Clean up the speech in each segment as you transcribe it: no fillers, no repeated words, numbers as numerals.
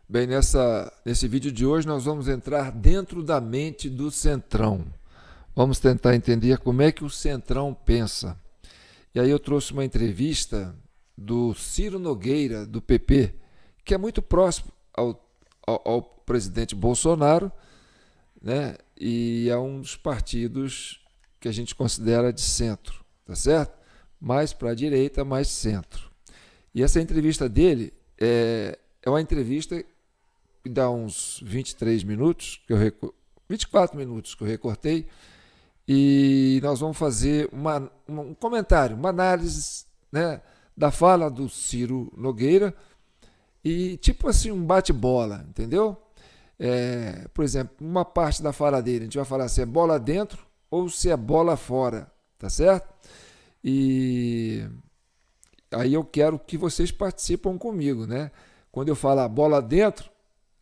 Bem, nesse vídeo de hoje nós vamos entrar dentro da mente do Centrão. Vamos tentar entender como é que o Centrão pensa. E aí eu trouxe uma entrevista do Ciro Nogueira, do PP, que é muito próximo ao presidente Bolsonaro, né? E é um dos partidos que a gente considera de centro, tá certo? Mais para a direita, mais centro. E essa entrevista dele é uma entrevista que dá uns 23 minutos, 24 minutos que eu recortei, e nós vamos fazer um comentário, uma análise, né, da fala do Ciro Nogueira, e tipo assim, um bate-bola, entendeu? Por exemplo, uma parte da fala dele, a gente vai falar se é bola dentro ou se é bola fora, tá certo? E aí eu quero que vocês participem comigo, né? Quando eu falar bola dentro,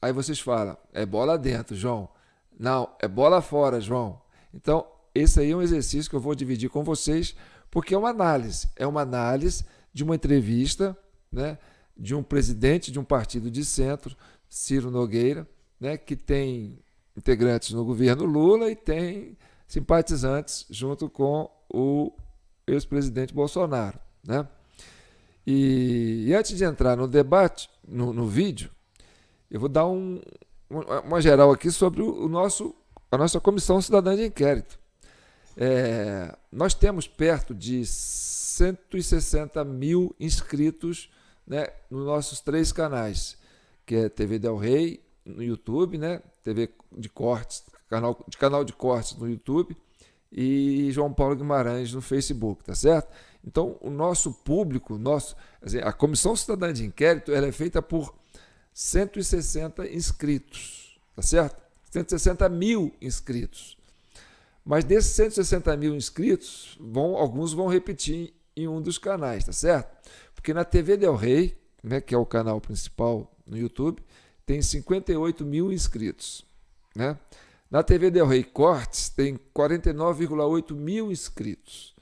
aí vocês falam, é bola dentro, João. Não, é bola fora, João. Então, esse aí é um exercício que eu vou dividir com vocês, porque é uma análise de uma entrevista, né, de um presidente de um partido de centro, Ciro Nogueira, né, que tem integrantes no governo Lula e tem simpatizantes junto com o ex-presidente Bolsonaro, né? E antes de entrar no debate, no vídeo, eu vou dar uma geral aqui sobre a nossa Comissão Cidadã de Inquérito. Nós temos perto de 160 mil inscritos, né, nos nossos 3 canais, que é TV Del Rey no YouTube, né, TV de cortes, canal de cortes no YouTube, e João Paulo Guimarães no Facebook, tá certo? Então, o nosso público, a Comissão Cidadã de Inquérito, ela é feita por 160 inscritos, tá certo? 160 mil inscritos. Mas desses 160 mil inscritos, alguns vão repetir em um dos canais, tá certo? Porque na TV Del Rey, né, que é o canal principal no YouTube, tem 58 mil inscritos, né? Na TV Del Rey Cortes tem 49,8 mil inscritos.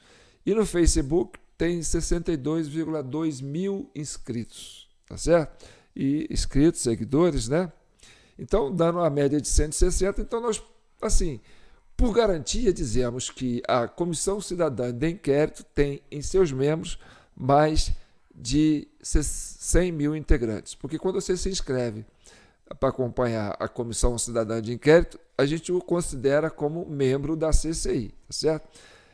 E no Facebook tem 62,2 mil inscritos, tá certo? E inscritos, seguidores, né? Então, dando uma média de 160, então nós, assim, por garantia, dizemos que a Comissão Cidadã de Inquérito tem em seus membros mais de 100 mil integrantes. Porque quando você se inscreve para acompanhar a Comissão Cidadã de Inquérito, a gente o considera como membro da CCI, tá certo?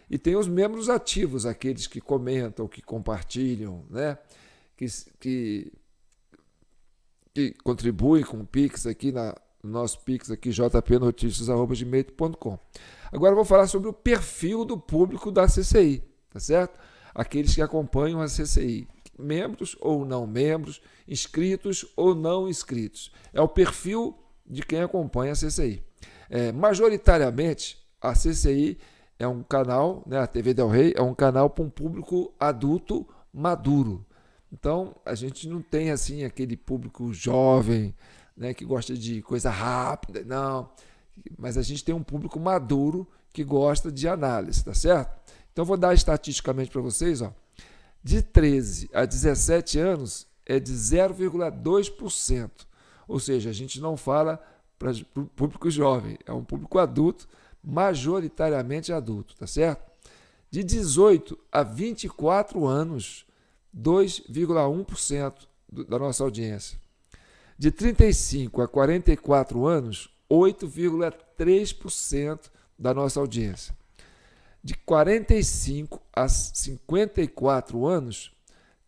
E tem os membros ativos, aqueles que comentam, que compartilham, né? Que contribuem com o Pix aqui, no nosso Pix aqui, jpnoticias@gmail.com. Agora eu vou falar sobre o perfil do público da CCI, tá certo? Aqueles que acompanham a CCI. Membros ou não membros, inscritos ou não inscritos. É o perfil de quem acompanha a CCI. Majoritariamente, a CCI é um canal, né, a TV Del Rey é um canal para um público adulto maduro. Então, a gente não tem assim aquele público jovem, né, que gosta de coisa rápida, não. Mas a gente tem um público maduro que gosta de análise, tá certo? Então, vou dar estatisticamente para vocês, ó. De 13 a 17 anos é de 0,2%. Ou seja, a gente não fala para o público jovem, é um público adulto, majoritariamente adulto, tá certo? De 18 a 24 anos, 2,1% da nossa audiência. De 35 a 44 anos, 8,3% da nossa audiência. De 45 a 54 anos,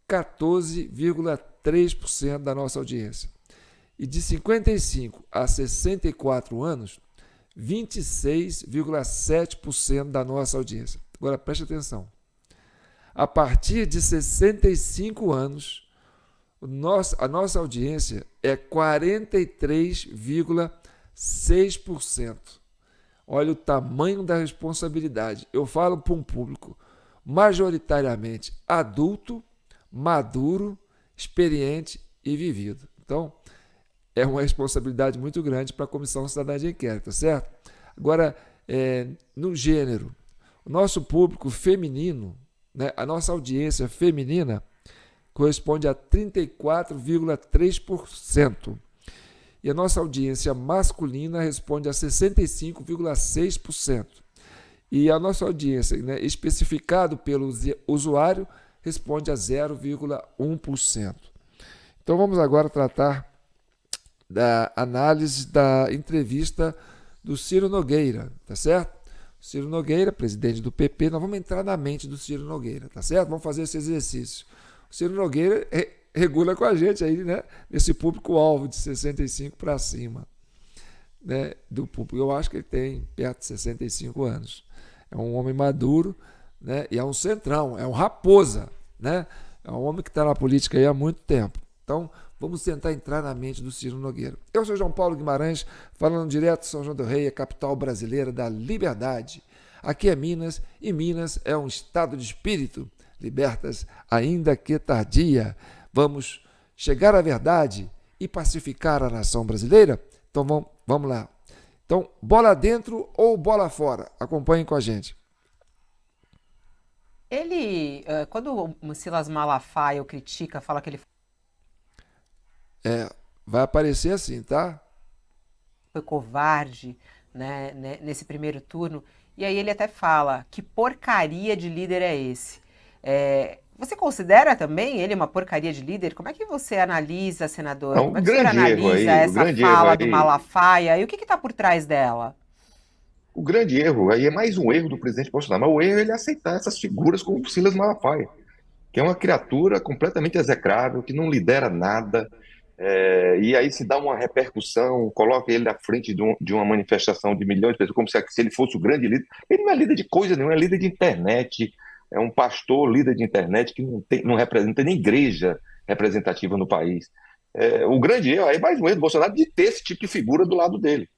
14,3% da nossa audiência. E de 55 a 64 anos, 26,7% da nossa audiência. Agora preste atenção. A partir de 65 anos, a nossa audiência é 43,6%. Olha o tamanho da responsabilidade. Eu falo para um público majoritariamente adulto, maduro, experiente e vivido. Então, é uma responsabilidade muito grande para a Comissão Cidadã de Inquérito, certo? Agora, no gênero, o nosso público feminino, né, a nossa audiência feminina corresponde a 34,3%. E a nossa audiência masculina responde a 65,6%. E a nossa audiência, né, especificado pelo usuário, responde a 0,1%. Então vamos agora tratar da análise da entrevista do Ciro Nogueira, tá certo? Ciro Nogueira, presidente do PP, nós vamos entrar na mente do Ciro Nogueira, tá certo? Vamos fazer esse exercício. O Ciro Nogueira regula com a gente aí, né? Nesse público-alvo de 65 para cima, né? Do público. Eu acho que ele tem perto de 65 anos. É um homem maduro, né? E é um centrão, é um raposa, né? É um homem que está na política aí há muito tempo. Então, vamos tentar entrar na mente do Ciro Nogueira. Eu sou João Paulo Guimarães, falando direto de São João del Rei, a capital brasileira da liberdade. Aqui é Minas, e Minas é um estado de espírito, libertas ainda que tardia. Vamos chegar à verdade e pacificar a nação brasileira? Então vamos lá. Então, bola dentro ou bola fora? Acompanhem com a gente. Ele, quando o Silas Malafaia o critica, fala que ele Vai aparecer assim, tá? foi covarde, nesse primeiro turno, e aí ele até fala, que porcaria de líder é esse? Você considera também ele uma porcaria de líder? Como é que você analisa, senador? Não, Como é que o senhor analisa o essa grande erro fala do aí, Malafaia e o que está por trás dela? o grande erro aí é mais um erro do presidente Bolsonaro, mas o erro é ele aceitar essas figuras como o Silas Malafaia, que é uma criatura completamente execrável, que não lidera nada, e aí se dá uma repercussão, coloca ele à frente de uma manifestação de milhões de pessoas, como se ele fosse o grande líder. Ele não é líder de coisa nenhuma, é líder de internet, é um pastor líder de internet que não representa nem igreja representativa no país. O grande erro, aí mais um erro do Bolsonaro de ter esse tipo de figura do lado dele,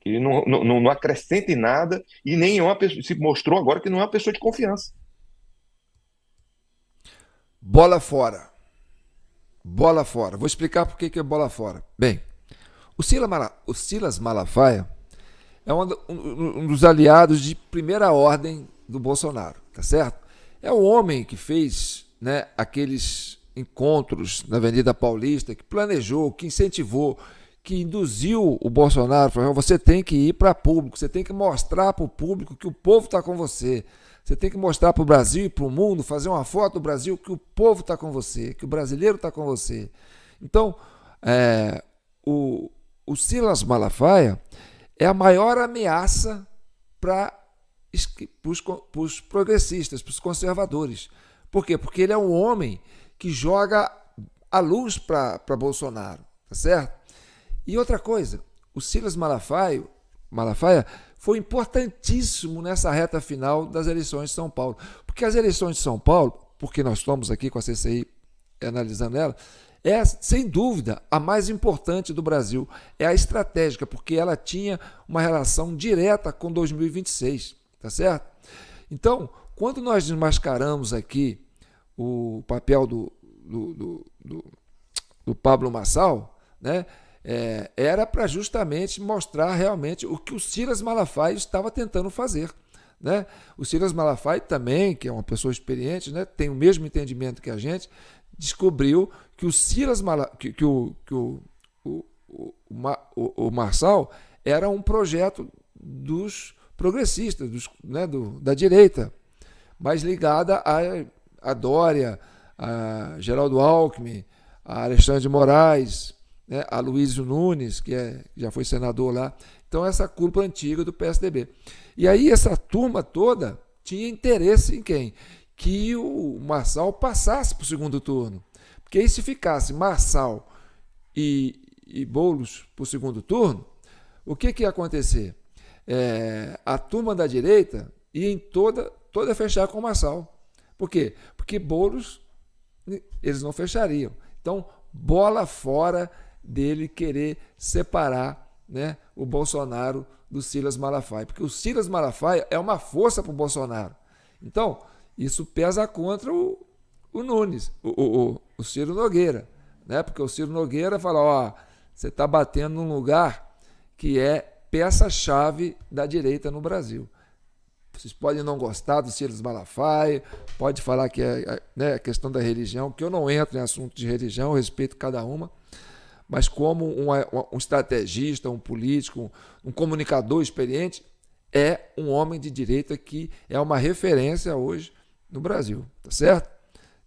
que não acrescenta em nada e nem é uma pessoa, se mostrou agora que não é uma pessoa de confiança. Bola fora. Bola fora. Vou explicar por que é bola fora. Bem, o Silas Malafaia é um dos aliados de primeira ordem do Bolsonaro, tá certo? É o homem que fez, né, aqueles encontros na Avenida Paulista, que planejou, que incentivou, que induziu o Bolsonaro, falou, você tem que ir para público, você tem que mostrar para o público que o povo está com você. Você tem que mostrar para o Brasil e para o mundo, fazer uma foto do Brasil que o povo está com você, que o brasileiro está com você. Então, o Silas Malafaia é a maior ameaça para os progressistas, para os conservadores. Por quê? Porque ele é um homem que joga a luz para Bolsonaro, tá certo? E outra coisa, o Silas Malafaia foi importantíssimo nessa reta final das eleições de São Paulo. Porque as eleições de São Paulo, porque nós estamos aqui com a CCI analisando ela, é, sem dúvida, a mais importante do Brasil. É a estratégica, porque ela tinha uma relação direta com 2026, tá certo? Então, quando nós desmascaramos aqui o papel do Pablo Marçal, né, era para justamente mostrar realmente o que o Silas Malafaia estava tentando fazer, né? O Silas Malafaia também, que é uma pessoa experiente, né, tem o mesmo entendimento que a gente, descobriu que o Silas o Marçal era um projeto dos progressistas, da direita, mais ligada a Dória, a Geraldo Alckmin, a Alexandre de Moraes, né, a Luísio Nunes, que já foi senador lá. Então, essa curva antiga do PSDB. E aí, essa turma toda tinha interesse em quem? Que o Marçal passasse para o segundo turno. Porque aí, se ficasse Marçal e Boulos para o segundo turno, o que ia acontecer? A turma da direita ia em toda fechar com o Marçal. Por quê? Porque Boulos eles não fechariam. Então, bola fora dele querer separar, né, o Bolsonaro do Silas Malafaia, porque o Silas Malafaia é uma força para o Bolsonaro. Então, isso pesa contra o Nunes, o Ciro Nogueira, né? Porque o Ciro Nogueira fala, ó, você está batendo num lugar que é peça-chave da direita no Brasil. Vocês podem não gostar do Silas Malafaia, pode falar que é, né, a questão da religião, que eu não entro em assunto de religião, eu respeito cada uma, mas como um estrategista, um político, um comunicador experiente, é um homem de direita que é uma referência hoje no Brasil, tá certo?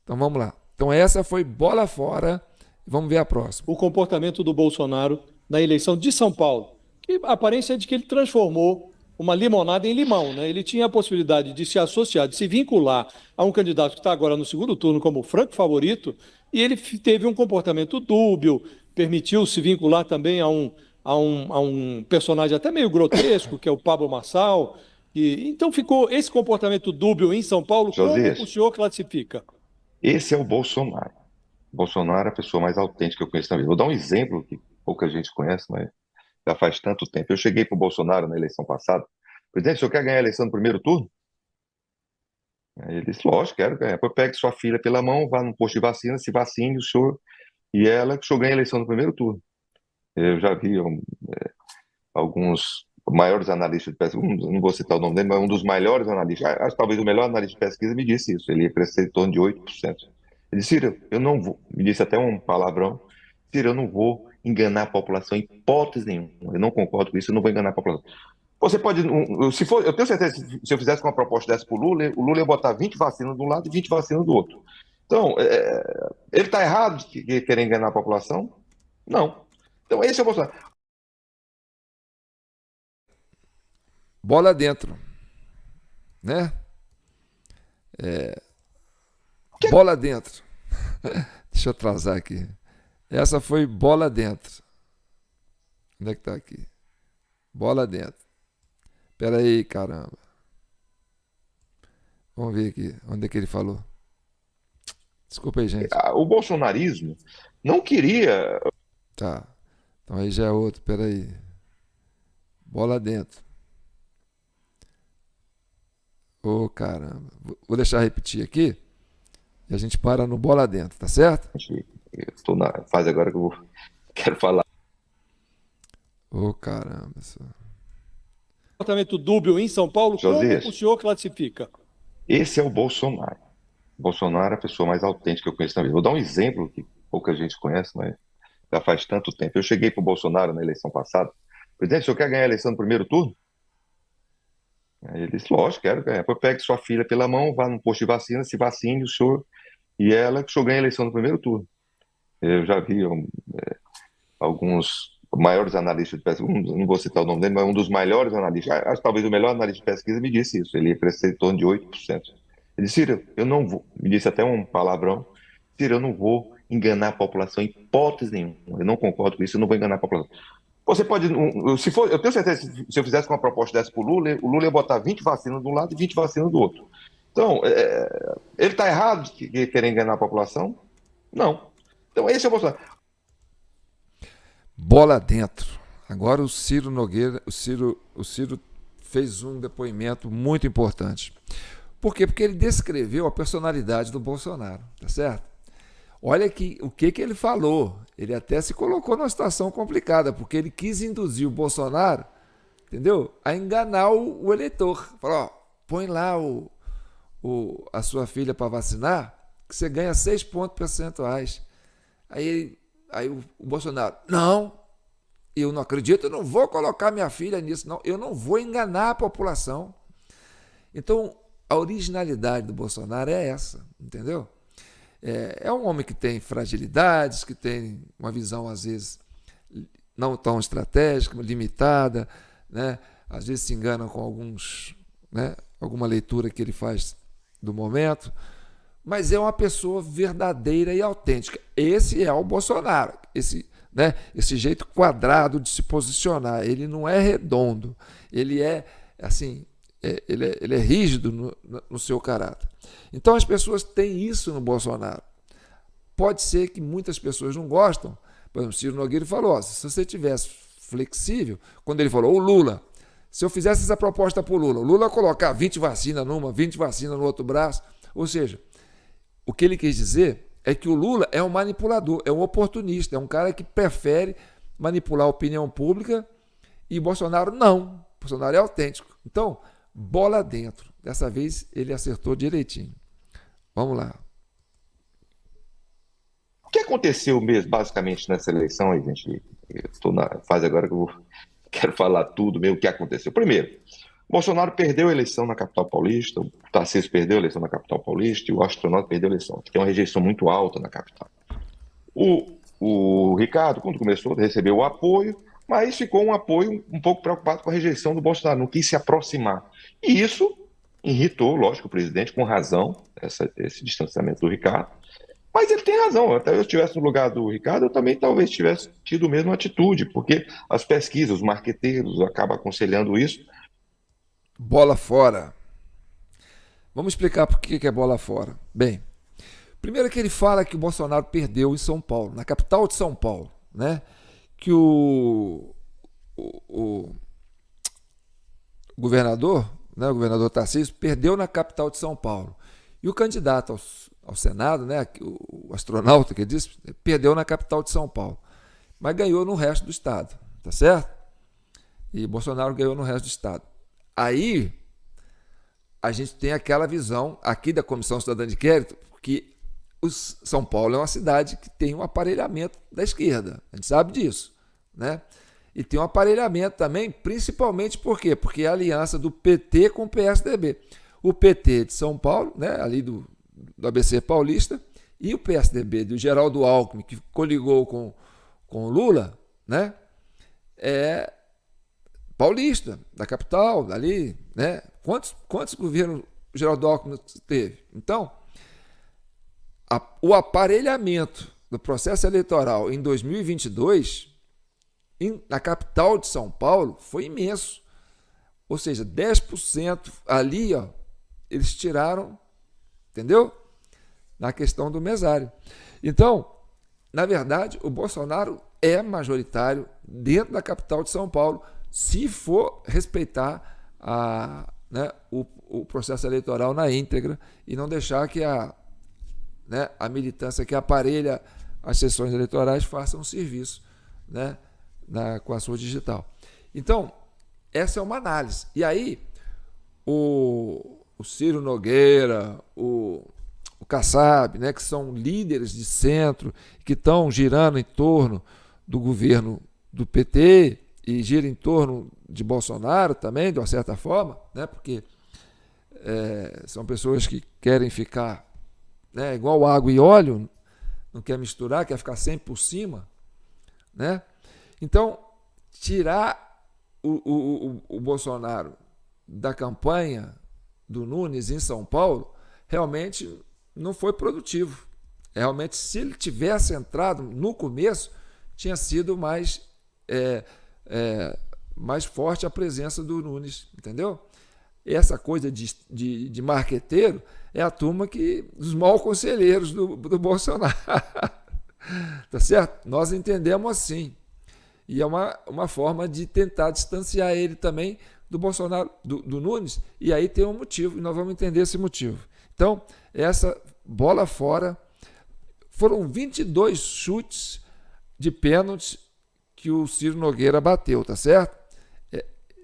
Então vamos lá. Então essa foi bola fora. Vamos ver a próxima. O comportamento do Bolsonaro na eleição de São Paulo, que a aparência é de que ele transformou uma limonada em limão, né? Ele tinha a possibilidade de se associar, de se vincular a um candidato que está agora no segundo turno como franco favorito, e ele teve um comportamento dúbio, permitiu se vincular também a um personagem até meio grotesco, que é o Pablo Marçal. Então ficou esse comportamento dúbio em São Paulo. Josias, como o senhor classifica? esse é o Bolsonaro. Bolsonaro é a pessoa mais autêntica que eu conheço na vida. Vou dar um exemplo que pouca gente conhece, mas já faz tanto tempo. Eu cheguei para o Bolsonaro na eleição passada. Presidente, o senhor quer ganhar a eleição no primeiro turno? Aí ele disse, lógico, quero ganhar. Depois pegue sua filha pela mão, vá no posto de vacina, se vacine, o senhor e ela, que o senhor ganha a eleição no primeiro turno. Eu já vi alguns maiores analistas de pesquisa, não vou citar o nome dele, mas um dos melhores analistas, acho que talvez o melhor analista de pesquisa, me disse isso. Ele ia crescer em torno de 8%. Ele disse, Ciro, eu não vou, me disse até um palavrão, Ciro, eu não vou enganar a população em hipótese nenhuma. Eu não concordo com isso, eu não vou enganar a população. Você pode, se for, eu tenho certeza que se eu fizesse uma proposta dessa para o Lula ia botar 20 vacinas de um lado e 20 vacinas do outro. Então, ele está errado de querer enganar a população? Não. Então, esse é o Bolsonaro. Bola dentro, né? Bola dentro. Deixa eu atrasar aqui. Essa foi bola dentro. Onde é que tá aqui? Bola dentro. Pera aí, caramba. Vamos ver aqui. Onde é que ele falou? Desculpa aí, gente. O bolsonarismo não queria. Tá. Então aí já é outro. Pera aí. Bola dentro. Ô, caramba. Vou deixar repetir aqui. E a gente para no bola dentro, tá certo? Eu estou na fase agora que eu quero falar. Ô, caramba. Comportamento dúbio em São Paulo, Josias, como o senhor classifica? esse é o Bolsonaro. Bolsonaro é a pessoa mais autêntica que eu conheço na vida. Vou dar um exemplo que pouca gente conhece, mas já faz tanto tempo. Eu cheguei para o Bolsonaro na eleição passada. Presidente, o senhor quer ganhar a eleição no primeiro turno? Aí ele disse, lógico, quero ganhar. Depois pegue sua filha pela mão, vá no posto de vacina, se vacine, o senhor e ela, que o senhor ganha a eleição no primeiro turno. Eu já vi alguns maiores analistas de pesquisa, não vou citar o nome dele, mas um dos melhores analistas, acho que talvez o melhor analista de pesquisa, me disse isso. Ele ia crescer em torno de 8%. Ele disse, Ciro, eu não vou, me disse até um palavrão, Ciro, eu não vou enganar a população em hipótese nenhuma. Eu não concordo com isso, eu não vou enganar a população. Você pode, se for, eu tenho certeza que se eu fizesse uma proposta dessa para o Lula ia botar 20 vacinas de um lado e 20 vacinas do outro. Então, ele está errado de querer enganar a população? Não. Então, esse é o Bolsonaro. Bola dentro. Agora o Ciro Nogueira, o Ciro fez um depoimento muito importante. Por quê? Porque ele descreveu a personalidade do Bolsonaro, tá certo? Olha o que ele falou. Ele até se colocou numa situação complicada, porque ele quis induzir o Bolsonaro, entendeu? A enganar o eleitor. Falou, ó, põe lá a sua filha para vacinar, que você ganha 6 pontos percentuais. Aí o Bolsonaro, não, eu não acredito, eu não vou colocar minha filha nisso, não, eu não vou enganar a população. Então, a originalidade do Bolsonaro é essa, entendeu? É um homem que tem fragilidades, que tem uma visão, às vezes, não tão estratégica, limitada, né? Às vezes se engana com alguma leitura que ele faz do momento, mas é uma pessoa verdadeira e autêntica. Esse é o Bolsonaro, esse jeito quadrado de se posicionar. Ele não é redondo, ele é assim, ele é rígido no seu caráter. Então as pessoas têm isso no Bolsonaro. Pode ser que muitas pessoas não gostam. Por exemplo, o Ciro Nogueira falou, se você tivesse flexível, quando ele falou, o Lula, se eu fizesse essa proposta para o Lula colocar 20 vacinas numa, 20 vacinas no outro braço, ou seja, o que ele quis dizer é que o Lula é um manipulador, é um oportunista, é um cara que prefere manipular a opinião pública e Bolsonaro não. Bolsonaro é autêntico. Então, bola dentro. Dessa vez ele acertou direitinho. Vamos lá. que aconteceu mesmo, basicamente, nessa eleição, aí, gente? Eu estou na fase agora que quero falar tudo mesmo o que aconteceu. Primeiro, Bolsonaro perdeu a eleição na capital paulista, o Tarcísio perdeu a eleição na capital paulista e o Astronauta perdeu a eleição. Tem uma rejeição muito alta na capital. O Ricardo, quando começou, recebeu o apoio, mas ficou um apoio um pouco preocupado com a rejeição do Bolsonaro, não quis se aproximar. E isso irritou, lógico, o presidente, com razão, esse distanciamento do Ricardo. Mas ele tem razão, até eu estivesse no lugar do Ricardo, eu também talvez tivesse tido a mesma atitude, porque as pesquisas, os marqueteiros acabam aconselhando isso. Bola fora. Vamos explicar por que é bola fora. Bem, primeiro que ele fala que o Bolsonaro perdeu em São Paulo, na capital de São Paulo, né? Que o governador, né, o governador Tarcísio, perdeu na capital de São Paulo. E o candidato ao Senado, né, o astronauta que disse, perdeu na capital de São Paulo, mas ganhou no resto do estado, tá certo? E Bolsonaro ganhou no resto do estado. Aí a gente tem aquela visão aqui da Comissão Cidadã de Inquérito que São Paulo é uma cidade que tem um aparelhamento da esquerda, a gente sabe disso, né? E tem um aparelhamento também, principalmente por quê? Porque é a aliança do PT com o PSDB. O PT de São Paulo, né, ali do ABC paulista, e o PSDB do Geraldo Alckmin, que coligou com o Lula, né, é paulista, da capital, ali, né? Quantos governos o Geraldo Alckmin teve? Então, o aparelhamento do processo eleitoral em 2022 na capital de São Paulo foi imenso. Ou seja, 10% ali, ó, eles tiraram, entendeu? Na questão do mesário. Então, na verdade, o Bolsonaro é majoritário dentro da capital de São Paulo, se for respeitar o processo eleitoral na íntegra e não deixar que a militância que aparelha as sessões eleitorais faça um serviço, né, com a sua digital. Então, essa é uma análise. E aí, o Ciro Nogueira, o Kassab, né, que são líderes de centro, que estão girando em torno do governo do PT e giram em torno de Bolsonaro também, de uma certa forma, né, porque são pessoas que querem ficar, né, igual água e óleo, não quer misturar, quer ficar sempre por cima, né? Então, tirar o Bolsonaro da campanha do Nunes em São Paulo realmente não foi produtivo. Realmente, se ele tivesse entrado no começo, tinha sido mais forte a presença do Nunes, entendeu? Essa coisa de marqueteiro é a turma dos maus conselheiros do Bolsonaro. Tá certo? Nós entendemos assim. E é uma forma de tentar distanciar ele também do Bolsonaro, do Nunes, e aí tem um motivo, e nós vamos entender esse motivo. Então, essa bola fora, foram 22 chutes de pênalti que o Ciro Nogueira bateu, tá certo?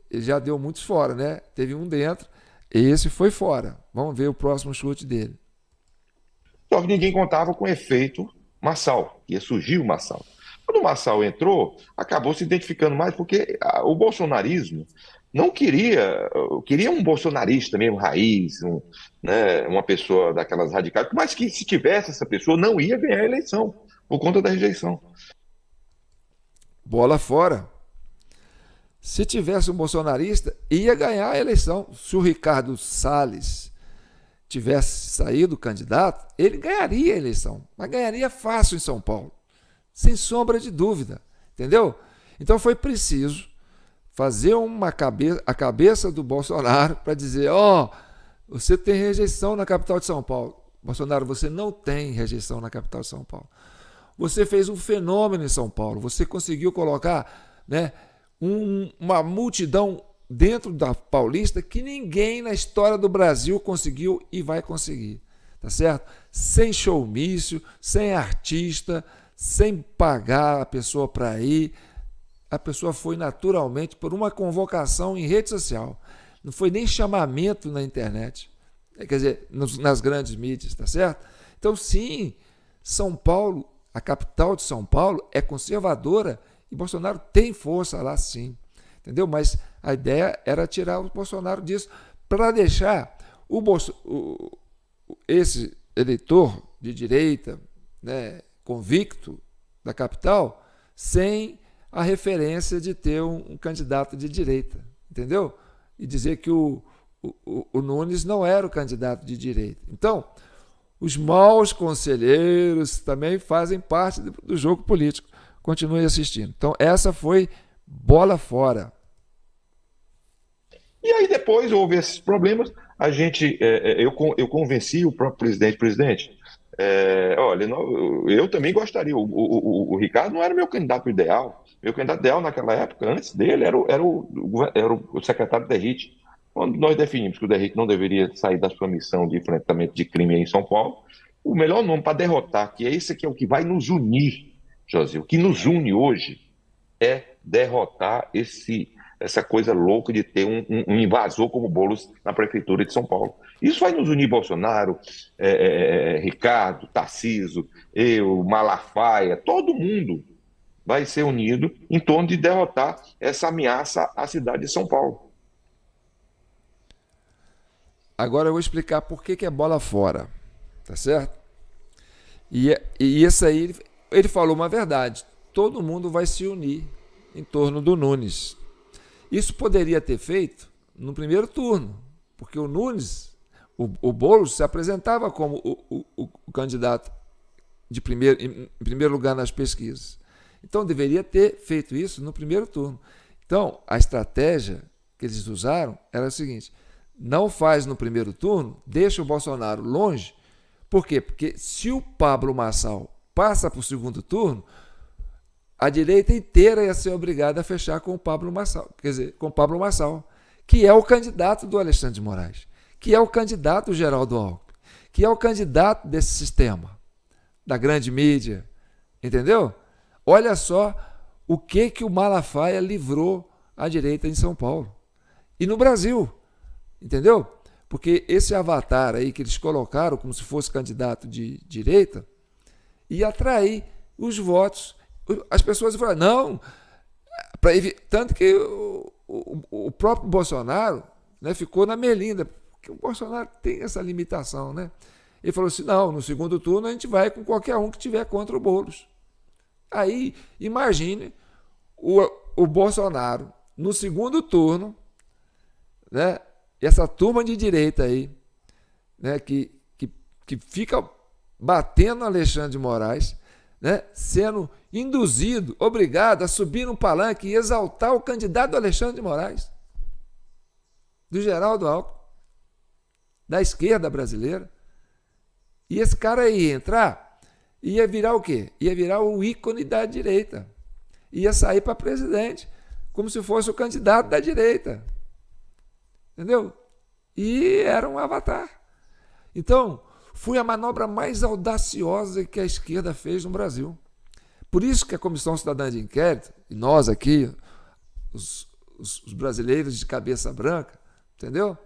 Ele já deu muitos fora, né? Teve um dentro, esse foi fora. Vamos ver o próximo chute dele. Só que ninguém contava com o efeito Marçal, ia surgir o Marçal. Quando o Marçal entrou, acabou se identificando mais, porque o bolsonarismo não queria um bolsonarista mesmo, raiz, uma pessoa daquelas radicais, mas que se tivesse essa pessoa não ia ganhar a eleição, por conta da rejeição. Bola fora. Se tivesse um bolsonarista, ia ganhar a eleição. Se o Ricardo Salles tivesse saído candidato, ele ganharia a eleição, mas ganharia fácil em São Paulo, sem sombra de dúvida, entendeu? Então foi preciso fazer a cabeça do Bolsonaro para dizer, você tem rejeição na capital de São Paulo. Bolsonaro, você não tem rejeição na capital de São Paulo. Você fez um fenômeno em São Paulo, você conseguiu colocar, né, uma multidão dentro da Paulista que ninguém na história do Brasil conseguiu e vai conseguir, tá certo? Sem showmício, sem artista, sem pagar a pessoa para ir, a pessoa foi naturalmente por uma convocação em rede social, não foi nem chamamento na internet, quer dizer, nas grandes mídias, tá certo? Então sim, São Paulo A capital de São Paulo é conservadora e Bolsonaro tem força lá sim, entendeu? Mas a ideia era tirar o Bolsonaro disso para deixar esse eleitor de direita, né, convicto da capital, sem a referência de ter um candidato de direita, entendeu? E dizer que o Nunes não era o candidato de direita. Então, os maus conselheiros também fazem parte do jogo político. Continue assistindo. Então, essa foi bola fora. E aí depois houve esses problemas, eu convenci o próprio presidente, olha, eu também gostaria, o Ricardo não era meu candidato ideal, meu candidato ideal naquela época, antes dele, era o secretário Derrite. Quando nós definimos que o Derrite não deveria sair da sua missão de enfrentamento de crime em São Paulo, o melhor nome para derrotar, que esse aqui é o que vai nos unir, José, o que nos une hoje é derrotar essa coisa louca de ter um invasor como Boulos na prefeitura de São Paulo. Isso vai nos unir Bolsonaro, Ricardo, Tarcísio, eu, Malafaia, todo mundo vai ser unido em torno de derrotar essa ameaça à cidade de São Paulo. Agora eu vou explicar por que é bola fora, tá certo? E isso aí, ele falou uma verdade, todo mundo vai se unir em torno do Nunes. Isso poderia ter feito no primeiro turno, porque o Nunes, o Boulos, se apresentava como o candidato em primeiro lugar nas pesquisas. Então, deveria ter feito isso no primeiro turno. Então, a estratégia que eles usaram era a seguinte: não faz no primeiro turno, deixa o Bolsonaro longe. Por quê? Porque se o Pablo Marçal passa para o segundo turno, a direita inteira ia ser obrigada a fechar com o Pablo Marçal, quer dizer, com o Pablo Marçal, que é o candidato do Alexandre de Moraes, que é o candidato do Geraldo Alckmin, que é o candidato desse sistema, da grande mídia, entendeu? Olha só o que o Malafaia livrou à direita em São Paulo e no Brasil, entendeu? Porque esse avatar aí que eles colocaram como se fosse candidato de direita ia atrair os votos. As pessoas falaram, não, tanto que o próprio Bolsonaro, né, ficou na melindra, porque o Bolsonaro tem essa limitação, né? Ele falou assim, não, no segundo turno a gente vai com qualquer um que tiver contra o Boulos. Aí, imagine o Bolsonaro no segundo turno, né, essa turma de direita aí, né, que fica batendo Alexandre de Moraes, né, sendo induzido, obrigado a subir no palanque e exaltar o candidato Alexandre de Moraes, do Geraldo Alckmin, da esquerda brasileira. E esse cara ia entrar, ia virar o quê? Ia virar o ícone da direita. Ia sair para presidente, como se fosse o candidato da direita. Entendeu? E era um avatar. Então, foi a manobra mais audaciosa que a esquerda fez no Brasil. Por isso que a Comissão Cidadã de Inquérito, e nós aqui, os brasileiros de cabeça branca, entendeu?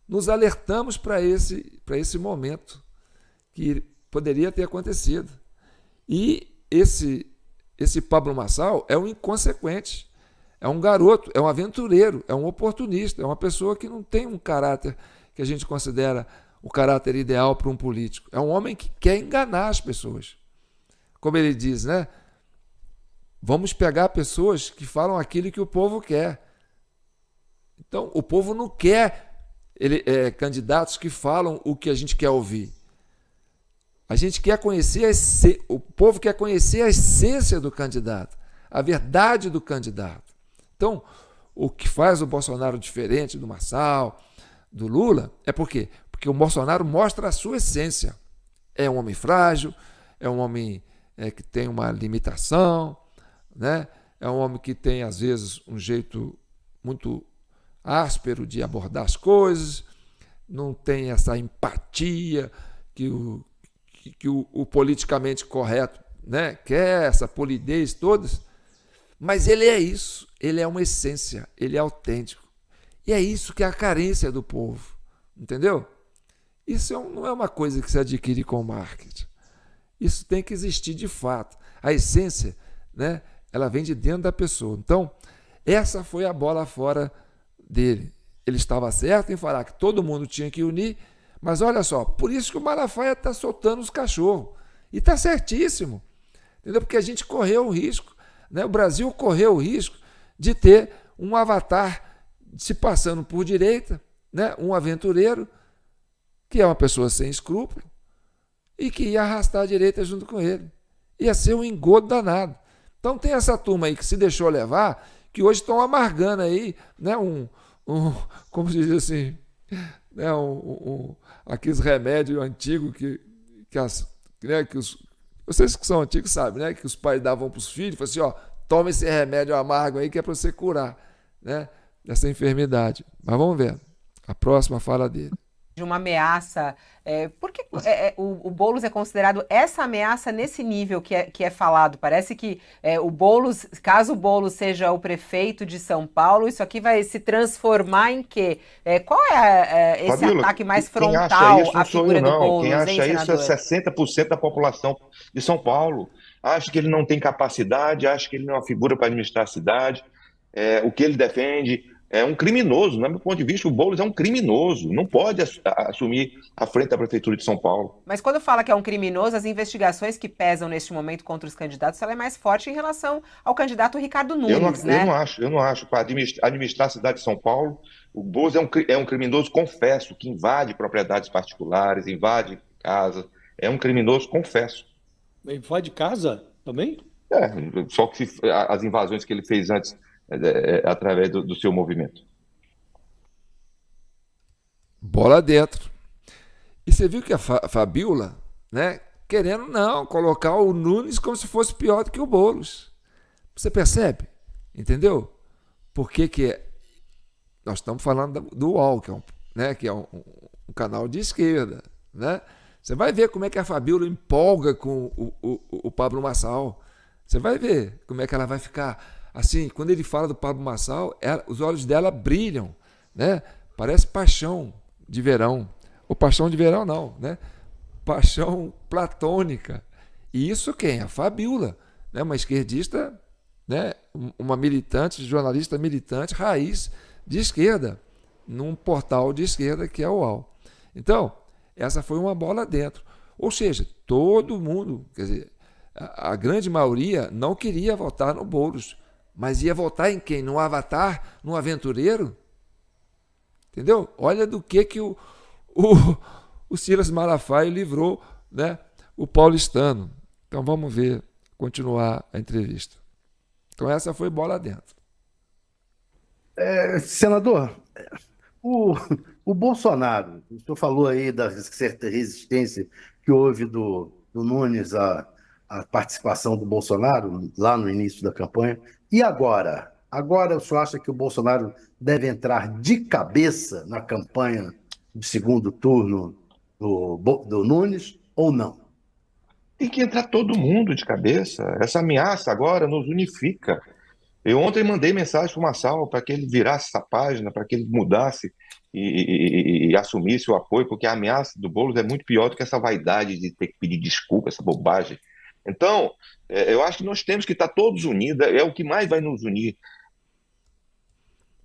Nos alertamos para esse momento que poderia ter acontecido. E esse Pablo Marçal é um inconsequente, é um garoto, é um aventureiro, é um oportunista, é uma pessoa que não tem um caráter que a gente considera o caráter ideal para um político. É um homem que quer enganar as pessoas. Como ele diz, né? Vamos pegar pessoas que falam aquilo que o povo quer. Então, o povo não quer candidatos que falam o que a gente quer ouvir. A gente quer conhecer o povo quer conhecer a essência do candidato, a verdade do candidato. Então, o que faz o Bolsonaro diferente do Marçal, do Lula, é por quê? Porque o Bolsonaro mostra a sua essência. É um homem frágil, é um homem que tem uma limitação, né? É um homem que tem, às vezes, um jeito muito áspero de abordar as coisas, não tem essa empatia que o politicamente correto, né, quer, essa polidez toda, mas ele é isso, ele é uma essência, ele é autêntico. E é isso que é a carência do povo, entendeu? Isso não é uma coisa que se adquire com marketing. Isso tem que existir de fato. A essência, né, ela vem de dentro da pessoa. Então, essa foi a bola fora dele. Ele estava certo em falar que todo mundo tinha que unir, mas olha só, por isso que o Malafaia está soltando os cachorros. E está certíssimo, entendeu? Porque a gente correu o risco, né? O Brasil correu o risco de ter um avatar se passando por direita, né? Um aventureiro, que é uma pessoa sem escrúpulo, e que ia arrastar a direita junto com ele. Ia ser um engodo danado. Então tem essa turma aí que se deixou levar, que hoje estão amargando aí, né? Como se diz assim, né? Aqueles remédios antigos vocês que são antigos sabem, né? Que os pais davam para os filhos, falavam assim, ó, toma esse remédio amargo aí que é para você curar, né? Dessa enfermidade. Mas vamos ver. A próxima fala dele. De uma ameaça. Por que o Boulos é considerado essa ameaça nesse nível que é falado? Parece que o Boulos, caso o Boulos seja o prefeito de São Paulo, isso aqui vai se transformar em quê? Qual é esse Fabíola, ataque mais quem acha frontal isso à não sou figura eu, do não. Boulos, Quem acha hein, isso é senador? 60% da população de São Paulo. Acha que ele não tem capacidade, acha que ele não é uma figura para administrar a cidade. O que ele defende é um criminoso. No meu ponto de vista, o Boulos é um criminoso. Não pode assumir a frente da Prefeitura de São Paulo. Mas quando fala que é um criminoso, as investigações que pesam neste momento contra os candidatos, ela é mais forte em relação ao candidato Ricardo Nunes, né? Eu não acho. Para administrar a cidade de São Paulo, o Boulos é um criminoso, confesso, que invade propriedades particulares, invade casas. É um criminoso, confesso. Invade casa também? Só que as invasões que ele fez antes, através do seu movimento. Bola dentro. E você viu que a Fabíola, né, querendo colocar o Nunes como se fosse pior do que o Boulos. Você percebe? Entendeu? Por que nós estamos falando do UOL, que é um canal de esquerda, né? Você vai ver como é que a Fabíola empolga com o Pablo Marçal. Você vai ver como é que ela vai ficar. Assim, quando ele fala do Pablo Marçal, os olhos dela brilham, né? Parece paixão de verão. Ou paixão de verão não, né? Paixão platônica. E isso quem? A Fabíola, né? Uma esquerdista, né? Uma militante, jornalista militante, raiz de esquerda, num portal de esquerda que é o UOL. Então, essa foi uma bola dentro. Ou seja, todo mundo, quer dizer, a grande maioria não queria votar no Boulos, mas ia votar em quem? No avatar? No aventureiro? Entendeu? Olha do que o Silas Malafaia livrou, né, o paulistano. Então vamos ver, continuar a entrevista. Então essa foi bola dentro. Senador, o Bolsonaro, o senhor falou aí da certa resistência que houve do Nunes à participação do Bolsonaro lá no início da campanha. E agora? Agora o senhor acha que o Bolsonaro deve entrar de cabeça na campanha de segundo turno do Nunes ou não? Tem que entrar todo mundo de cabeça. Essa ameaça agora nos unifica. Eu ontem mandei mensagem para o Marçal para que ele virasse essa página, para que ele mudasse e assumisse o apoio, porque a ameaça do Boulos é muito pior do que essa vaidade de ter que pedir desculpa, essa bobagem. Então, eu acho que nós temos que estar todos unidos, é o que mais vai nos unir.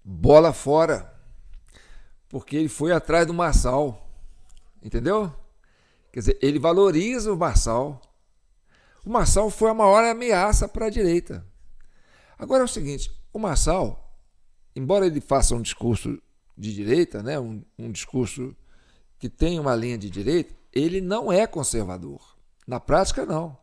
Bola fora, porque ele foi atrás do Marçal, entendeu? Quer dizer, ele valoriza o Marçal. O Marçal foi a maior ameaça para a direita. Agora é o seguinte, o Marçal, embora ele faça um discurso de direita, né, um discurso que tem uma linha de direita, ele não é conservador. Na prática, não.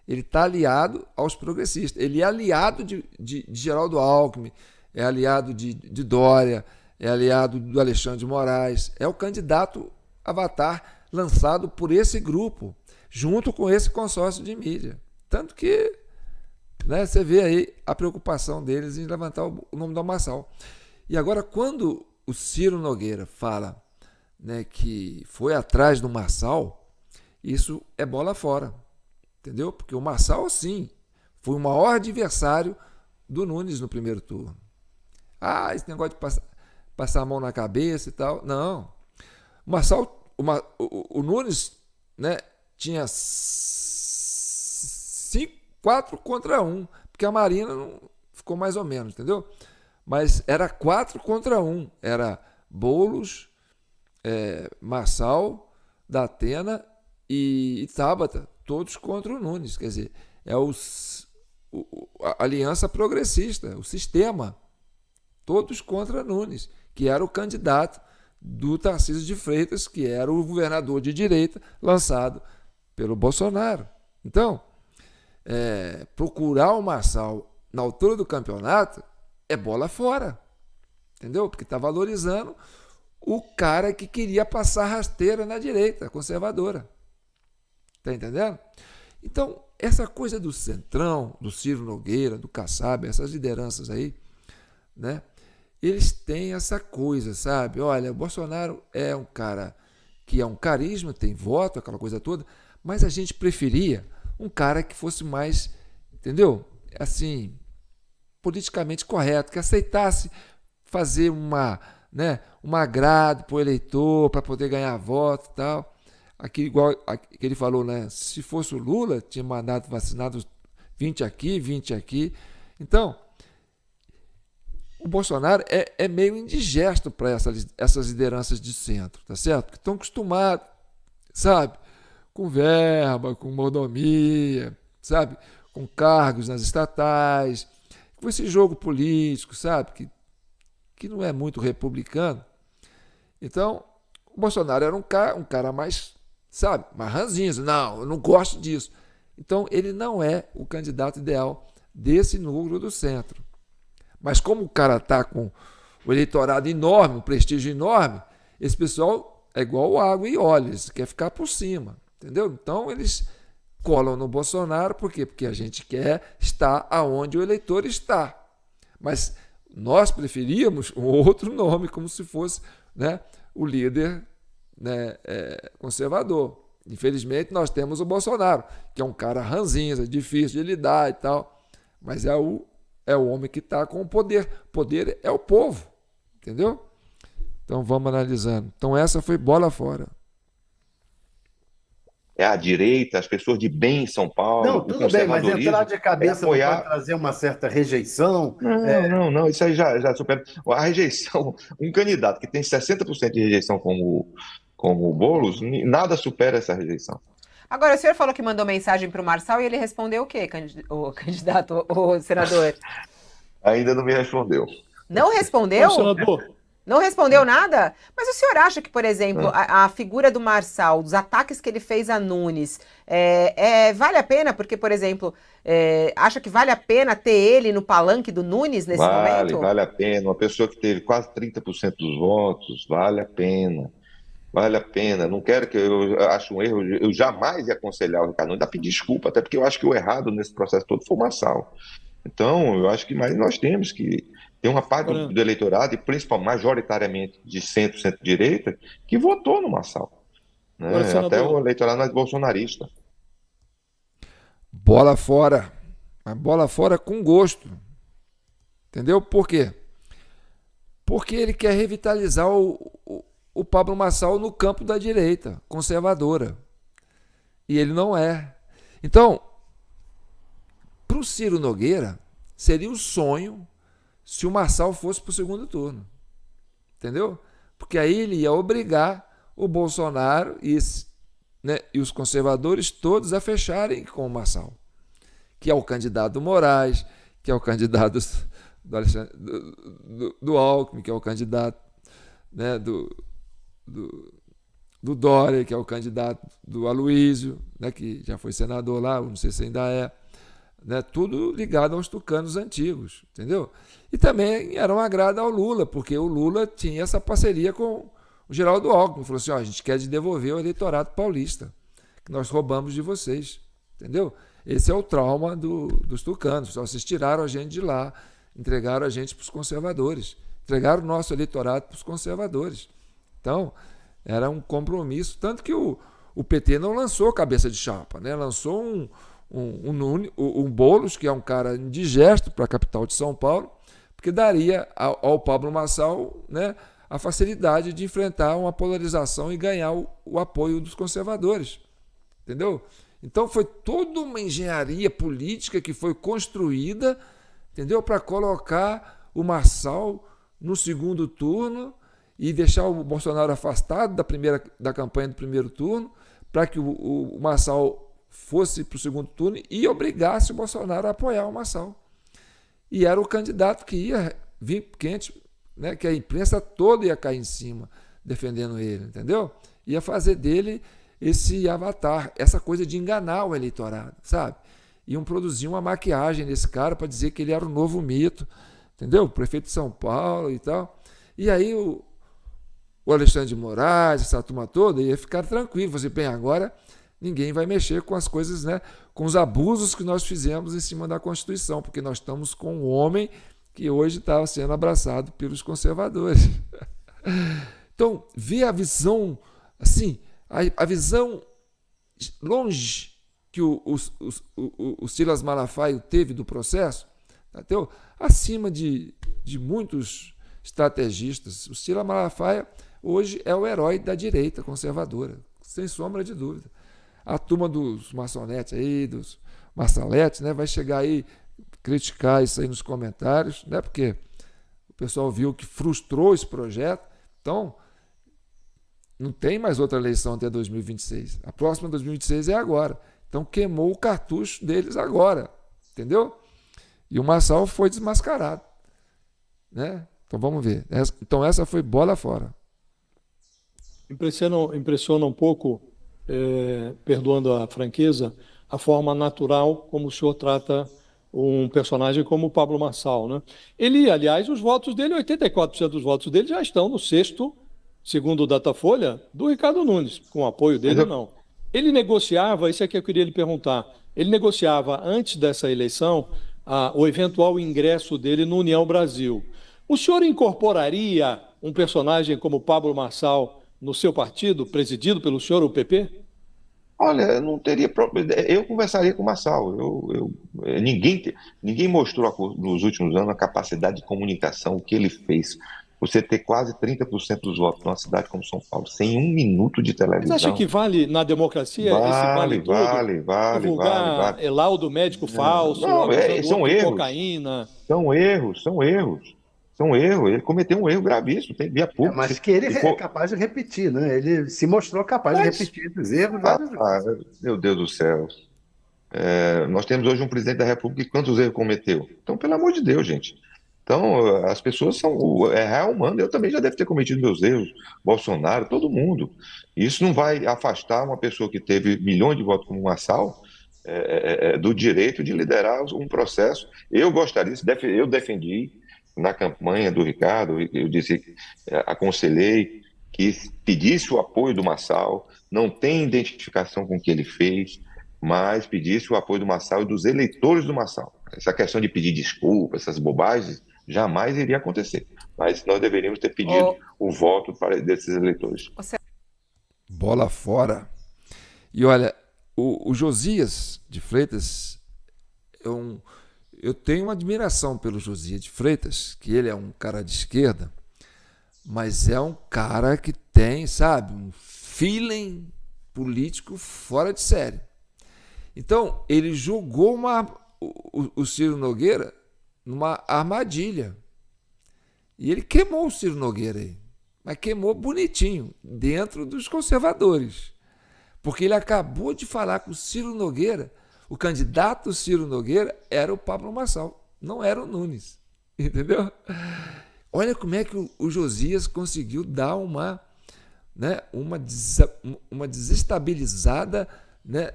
Ele está aliado aos progressistas. Ele é aliado de Geraldo Alckmin, é aliado de Dória, é aliado do Alexandre de Moraes. É o candidato avatar lançado por esse grupo, junto com esse consórcio de mídia. Tanto que, né, você vê aí a preocupação deles em levantar o nome do Marçal. E agora, quando o Ciro Nogueira fala, né, que foi atrás do Marçal, isso é bola fora. Entendeu? Porque o Marçal, sim, foi o maior adversário do Nunes no primeiro turno. Esse negócio de passar a mão na cabeça e tal. Não. O Marçal, o Nunes, né, tinha 4 contra 1, porque a Marina não ficou mais ou menos, entendeu? Mas era 4 contra 1, era Boulos, Marçal, Datena e Tabata, todos contra o Nunes, quer dizer, a aliança progressista, o sistema, todos contra Nunes, que era o candidato do Tarcísio de Freitas, que era o governador de direita lançado pelo Bolsonaro. Então, procurar o Marçal na altura do campeonato é bola fora, entendeu? Porque está valorizando o cara que queria passar rasteira na direita conservadora. Está entendendo? Então, essa coisa do Centrão, do Ciro Nogueira, do Kassab, essas lideranças aí, né? Eles têm essa coisa, sabe? Olha, o Bolsonaro é um cara que é um carisma, tem voto, aquela coisa toda, mas a gente preferia um cara que fosse mais, entendeu? Assim, politicamente correto, que aceitasse fazer um agrado para o eleitor, para poder ganhar voto e tal. Aqui, igual que ele falou, né? Se fosse o Lula, tinha mandado vacinados 20 aqui, 20 aqui. Então, o Bolsonaro é meio indigesto para essas lideranças de centro, tá certo? Que estão acostumados, sabe? Com verba, com mordomia, sabe? Com cargos nas estatais, com esse jogo político, sabe? Que não é muito republicano. Então, o Bolsonaro era um cara mais, sabe? Mais ranzinho. Não, eu não gosto disso. Então, ele não é o candidato ideal desse núcleo do centro. Mas como o cara está com o eleitorado enorme, um prestígio enorme, esse pessoal é igual água e óleo, eles querem ficar por cima, entendeu? Então eles colam no Bolsonaro, por quê? Porque a gente quer estar aonde o eleitor está. Mas nós preferíamos um outro nome, como se fosse, né, o líder, né, conservador. Infelizmente nós temos o Bolsonaro, que é um cara ranzinza, difícil de lidar e tal, mas é o homem que está com o poder. O poder é o povo, entendeu? Então vamos analisando. Então essa foi bola fora. É a direita, as pessoas de bem em São Paulo, Não, o tudo bem, mas conservadorismo, entrar de cabeça não apoiar. pode trazer uma certa rejeição. Não, isso aí já supera. A rejeição, um candidato que tem 60% de rejeição como o Boulos, nada supera essa rejeição. Agora, o senhor falou que mandou mensagem para o Marçal e ele respondeu o quê, o candidato, o senador? Ainda não me respondeu. Não respondeu? Senador, Não respondeu nada? Mas o senhor acha que, por exemplo, a figura do Marçal, dos ataques que ele fez a Nunes, vale a pena? Porque, por exemplo, acha que vale a pena ter ele no palanque do Nunes nesse momento? Vale a pena. Uma pessoa que teve quase 30% dos votos, vale a pena. Vale a pena. Não quero que eu ache um erro. Eu jamais ia aconselhar o Ricardo Nunes a pedir desculpa, até porque eu acho que o errado nesse processo todo foi o Marçal. Então, eu acho que mais nós temos que ter uma parte do eleitorado, e principalmente majoritariamente de centro-direita, que votou no Marçal. Né? Até o eleitorado mais bolsonarista. Bola fora. Mas bola fora com gosto. Entendeu? Por quê? Porque ele quer revitalizar o Pablo Marçal no campo da direita, conservadora. E ele não é. Então, para o Ciro Nogueira, seria um sonho se o Marçal fosse para o segundo turno. Entendeu? Porque aí ele ia obrigar o Bolsonaro e os conservadores todos a fecharem com o Marçal, que é o candidato do Moraes, que é o candidato do Alckmin, que é o candidato, né, do Dória, que é o candidato do Aloysio, né, que já foi senador lá, não sei se ainda é, né, tudo ligado aos tucanos antigos, entendeu? E também era um agrado ao Lula, porque o Lula tinha essa parceria com o Geraldo Alckmin, falou assim, a gente quer devolver o eleitorado paulista, que nós roubamos de vocês, entendeu? Esse é o trauma dos tucanos, vocês tiraram a gente de lá, entregaram a gente para os conservadores, entregaram o nosso eleitorado para os conservadores. Então, era um compromisso, tanto que o PT não lançou cabeça de chapa, né? Lançou um Boulos, que é um cara indigesto para a capital de São Paulo, porque daria ao Pablo Marçal, né, a facilidade de enfrentar uma polarização e ganhar o apoio dos conservadores, entendeu? Então foi toda uma engenharia política que foi construída, entendeu? Para colocar o Marçal no segundo turno e deixar o Bolsonaro afastado da campanha do primeiro turno, para que o Marçal fosse para o segundo turno e obrigasse o Bolsonaro a apoiar o Marçal. E era o candidato que ia vir quente, né, que a imprensa toda ia cair em cima, defendendo ele, entendeu? Ia fazer dele esse avatar, essa coisa de enganar o eleitorado, sabe? Iam produzir uma maquiagem desse cara para dizer que ele era o novo mito, entendeu? O prefeito de São Paulo e tal. E aí o Alexandre de Moraes, essa turma toda, ia ficar tranquilo. Você, bem, agora ninguém vai mexer com as coisas, né? Com os abusos que nós fizemos em cima da Constituição, porque nós estamos com um homem que hoje está sendo abraçado pelos conservadores. Então, ver a visão, assim, a visão longe que o Silas Malafaia teve do processo, entendeu? Acima de muitos estrategistas. O Silas Malafaia hoje é o herói da direita conservadora, sem sombra de dúvida. A turma dos maçonetes aí, dos maçaletes, né, vai chegar aí criticar isso aí nos comentários, né, porque o pessoal viu que frustrou esse projeto. Então, não tem mais outra eleição até 2026. A próxima 2026 é agora. Então, queimou o cartucho deles agora, entendeu? E o Marçal foi desmascarado, né? Então, vamos ver. Então, essa foi bola fora. Impressiona um pouco, perdoando a franqueza, a forma natural como o senhor trata um personagem como o Pablo Marçal, né? Ele, aliás, os votos dele, 84% dos votos dele já estão no sexto, segundo o Datafolha, do Ricardo Nunes, com o apoio dele, não. Ele negociava, isso é que eu queria lhe perguntar, ele negociava antes dessa eleição o eventual ingresso dele no União Brasil. O senhor incorporaria um personagem como Pablo Marçal no seu partido, presidido pelo senhor, o PP? Olha, não teria problema. Eu conversaria com o Marçal. Ninguém mostrou nos últimos anos a capacidade de comunicação, o que ele fez. Você ter quase 30% dos votos numa cidade como São Paulo, sem um minuto de televisão. Você acha que vale na democracia esse vale tudo? Vale. Divulgar laudo médico falso, não, são erros. Cocaína. São erros. Ele cometeu um erro gravíssimo, tem via pública. Mas que ele é capaz de repetir, né? Ele se mostrou capaz de repetir esses erros várias vezes. Meu Deus do céu. Nós temos hoje um presidente da República que quantos erros cometeu? Então, pelo amor de Deus, gente. Então, as pessoas é real humano. Eu também já devo ter cometido meus erros. Bolsonaro, todo mundo. Isso não vai afastar uma pessoa que teve milhões de votos como o Marçal do direito de liderar um processo. Eu gostaria, eu defendi na campanha do Ricardo, eu disse, aconselhei que pedisse o apoio do Marçal, não tem identificação com o que ele fez, mas pedisse o apoio do Marçal e dos eleitores do Marçal. Essa questão de pedir desculpa, essas bobagens, jamais iria acontecer. Mas nós deveríamos ter pedido o voto desses eleitores. Bola fora. E olha, o Josias de Freitas, eu tenho uma admiração pelo Josias de Freitas, que ele é um cara de esquerda, mas é um cara que tem, sabe, um feeling político fora de série. Então, ele jogou o Ciro Nogueira numa armadilha. E ele queimou o Ciro Nogueira aí. Mas queimou bonitinho, dentro dos conservadores. Porque ele acabou de falar que o Ciro Nogueira, o candidato Ciro Nogueira, era o Pablo Marçal, não era o Nunes. Entendeu? Olha como é que o Josias conseguiu dar uma desestabilizada, né,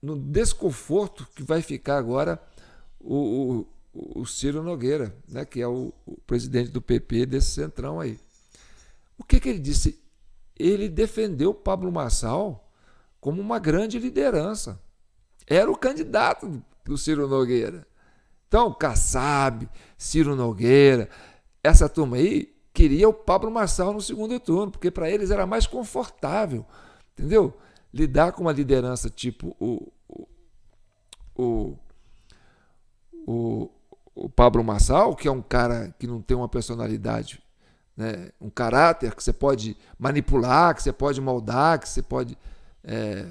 no desconforto que vai ficar agora o Ciro Nogueira, né, que é o presidente do PP desse centrão aí. O que ele disse? Ele defendeu o Pablo Marçal como uma grande liderança. Era o candidato do Ciro Nogueira. Então, Kassab, Ciro Nogueira, essa turma aí queria o Pablo Marçal no segundo turno, porque para eles era mais confortável, entendeu? Lidar com uma liderança tipo o Pablo Marçal, que é um cara que não tem uma personalidade, né, um caráter que você pode manipular, que você pode moldar, que você pode,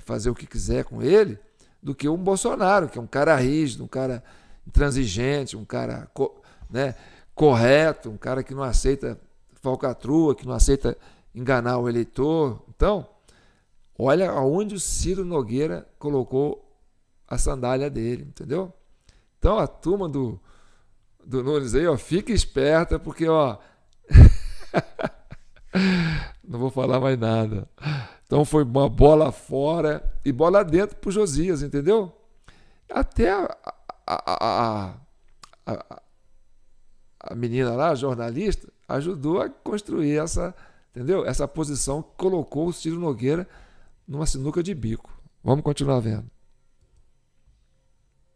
fazer o que quiser com ele, do que um Bolsonaro, que é um cara rígido, um cara intransigente, um cara, né, correto, um cara que não aceita falcatrua, que não aceita enganar o eleitor. Então, olha aonde o Ciro Nogueira colocou a sandália dele, entendeu? Então, a turma do Nunes aí, ó, fica esperta, porque, ó, não vou falar mais nada. Então, foi uma bola fora e bola dentro pro Josias, entendeu? Até a menina lá, a jornalista, ajudou a construir entendeu? Essa posição que colocou o Ciro Nogueira numa sinuca de bico. Vamos continuar vendo.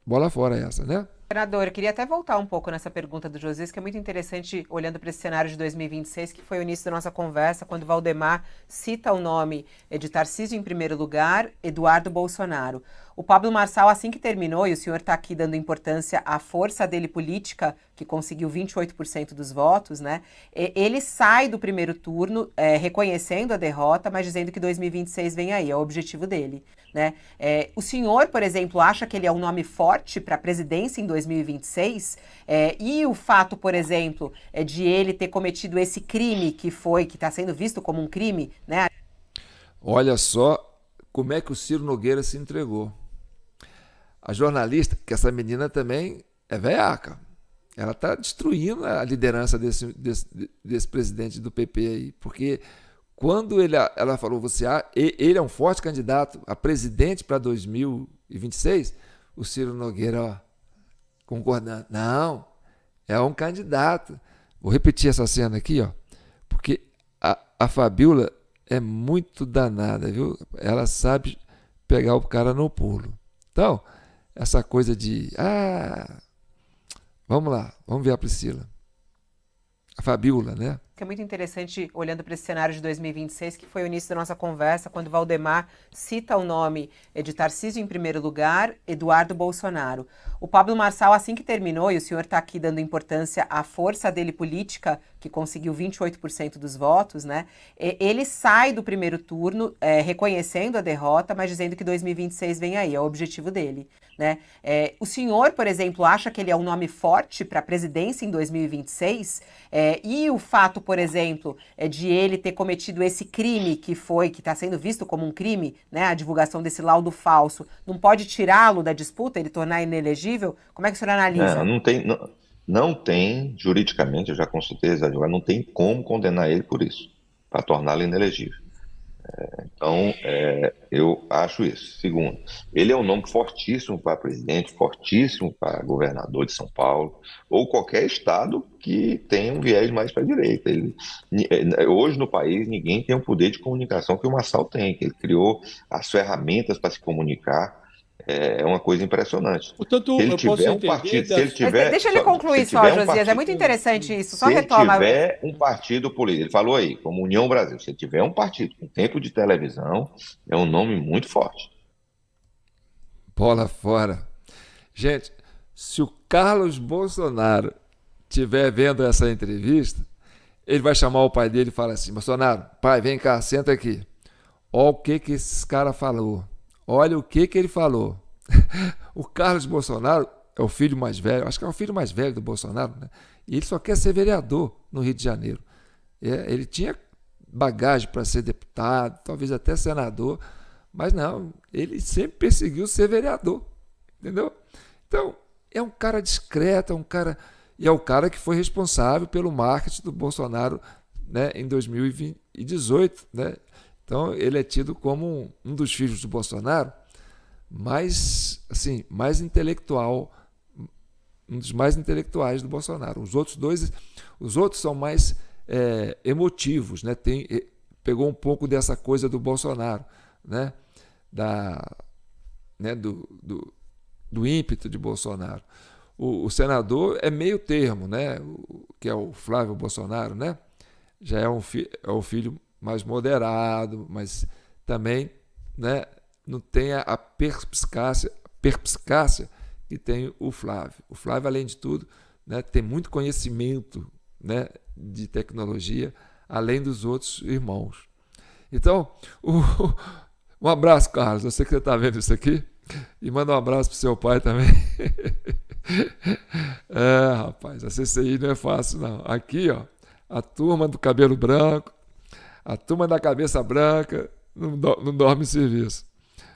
Bola fora essa, né? Senador, eu queria até voltar um pouco nessa pergunta do Josias, que é muito interessante, olhando para esse cenário de 2026, que foi o início da nossa conversa, quando Valdemar cita o nome de Tarcísio em primeiro lugar, Eduardo Bolsonaro. O Pablo Marçal, assim que terminou, e o senhor está aqui dando importância à força dele política, que conseguiu 28% dos votos, né? Ele sai do primeiro turno reconhecendo a derrota, mas dizendo que 2026 vem aí, é o objetivo dele, né? O senhor, por exemplo, acha que ele é um nome forte para a presidência em 2026? E o fato, por exemplo, de ele ter cometido esse crime que está sendo visto como um crime, né? Olha só como é que o Ciro Nogueira se entregou. A jornalista, que essa menina também é veiaca, ela está destruindo a liderança desse presidente do PP aí, porque quando ela falou, ele é um forte candidato a presidente para 2026, o Ciro Nogueira, ó, concordando, não, é um candidato. Vou repetir essa cena aqui, ó, porque a Fabiola é muito danada, viu? Ela sabe pegar o cara no pulo. Então, essa coisa de... vamos lá, vamos ver a Priscila. A Fabiola, né? Que é muito interessante, olhando para esse cenário de 2026, que foi o início da nossa conversa, quando Valdemar cita o nome de Tarcísio em primeiro lugar, Eduardo Bolsonaro. O Pablo Marçal, assim que terminou, e o senhor está aqui dando importância à força dele política, que conseguiu 28% dos votos, né? Ele sai do primeiro turno reconhecendo a derrota, mas dizendo que 2026 vem aí, é o objetivo dele, né? O senhor, por exemplo, acha que ele é um nome forte para a presidência em 2026? E o fato, por exemplo, de ele ter cometido esse crime que está sendo visto como um crime, né, a divulgação desse laudo falso, não pode tirá-lo da disputa, ele tornar inelegível? Como é que o senhor analisa? Não tem, juridicamente, eu já consultei esse advogado, não tem como condenar ele por isso, para torná-lo inelegível. Então, eu acho isso. Segundo, ele é um nome fortíssimo para presidente, fortíssimo para governador de São Paulo, ou qualquer estado que tenha um viés mais para a direita. Hoje no país, ninguém tem o poder de comunicação que o Marçal tem, que ele criou as ferramentas para se comunicar. É uma coisa impressionante. Portanto, se ele eu posso tiver um entender partido, das- se ele tiver, Deixa ele concluir se só, tiver um Josias, é partido, muito interessante isso. Só se ele retoma. tiver um partido político, ele falou aí, como União Brasil, se ele tiver um partido com tempo de televisão, é um nome muito forte. Bola fora. Gente, se o Carlos Bolsonaro estiver vendo essa entrevista, ele vai chamar o pai dele e falar assim: Bolsonaro, pai, vem cá, senta aqui. Olha o que esse cara falou. Olha o que ele falou. O Carlos Bolsonaro é o filho mais velho, acho que é o filho mais velho do Bolsonaro, né? E ele só quer ser vereador no Rio de Janeiro. Ele tinha bagagem para ser deputado, talvez até senador, mas não, ele sempre perseguiu ser vereador, entendeu? Então, é um cara discreto, é o cara que foi responsável pelo marketing do Bolsonaro, né, em 2018, né? Então, ele é tido como um dos filhos do Bolsonaro mais intelectual, um dos mais intelectuais do Bolsonaro. Os outros são mais emotivos, né? Pegou um pouco dessa coisa do Bolsonaro, né? Do ímpeto de Bolsonaro. O senador é meio termo, né? Que é o Flávio Bolsonaro, né? Já é o filho mais moderado, mas também, né, não tem a perspicácia que tem o Flávio. O Flávio, além de tudo, né, tem muito conhecimento, né, de tecnologia, além dos outros irmãos. Então, Um abraço, Carlos. Eu sei que você está vendo isso aqui. E manda um abraço pro seu pai também. Rapaz, a CCI não é fácil, não. Aqui, ó, a turma do cabelo branco, a turma da cabeça branca, não dorme em serviço.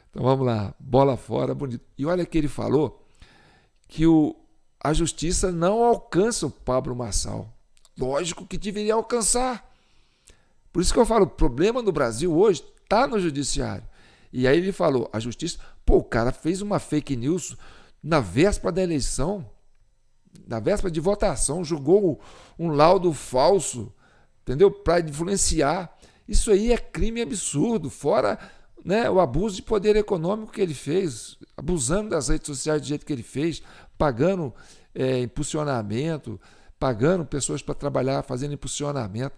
Então vamos lá, bola fora, bonito. E olha que ele falou que a justiça não alcança o Pablo Marçal. Lógico que deveria alcançar. Por isso que eu falo, o problema no Brasil hoje está no judiciário. E aí ele falou, a justiça... Pô, o cara fez uma fake news na véspera da eleição, na véspera de votação, julgou um laudo falso, entendeu? Para influenciar. Isso aí é crime absurdo, fora, né, o abuso de poder econômico que ele fez, abusando das redes sociais do jeito que ele fez, pagando impulsionamento, pagando pessoas para trabalhar, fazendo impulsionamento,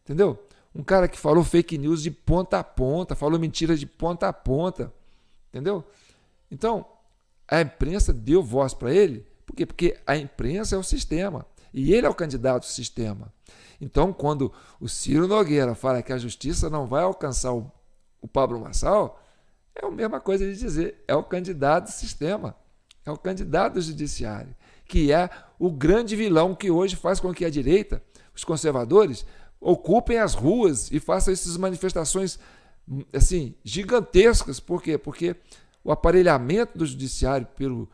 entendeu? Um cara que falou fake news de ponta a ponta, falou mentiras de ponta a ponta, entendeu? Então, a imprensa deu voz para ele, por quê? Porque a imprensa é o sistema, e ele é o candidato do sistema. Então, quando o Ciro Nogueira fala que a justiça não vai alcançar o Pablo Marçal, é a mesma coisa de dizer, é o candidato do sistema, é o candidato do judiciário, que é o grande vilão que hoje faz com que a direita, os conservadores, ocupem as ruas e façam essas manifestações assim, gigantescas. Por quê? Porque o aparelhamento do judiciário pelo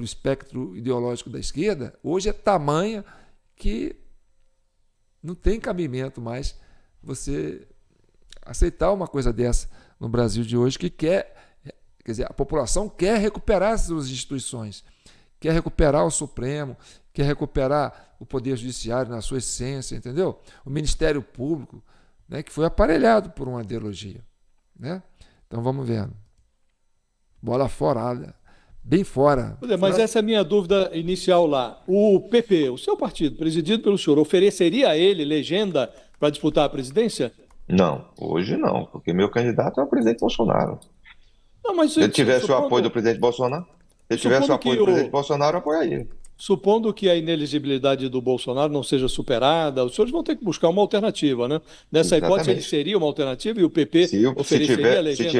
espectro ideológico da esquerda hoje é tamanha que não tem cabimento mais você aceitar uma coisa dessa no Brasil de hoje, que quer dizer, a população quer recuperar as suas instituições, quer recuperar o Supremo, quer recuperar o Poder Judiciário na sua essência, entendeu? O Ministério Público, né, que foi aparelhado por uma ideologia, né? Então vamos vendo. Bola fora, bem fora. Mas essa é a minha dúvida inicial lá. O PP, o seu partido, presidido pelo senhor, ofereceria a ele legenda para disputar a presidência? Não, hoje não, porque meu candidato é o presidente Bolsonaro. Não, mas se ele tivesse o apoio do presidente Bolsonaro, eu apoiaria. Supondo que a inelegibilidade do Bolsonaro não seja superada, os senhores vão ter que buscar uma alternativa, né? Nessa hipótese, ele seria uma alternativa e o PP ofereceria a legenda?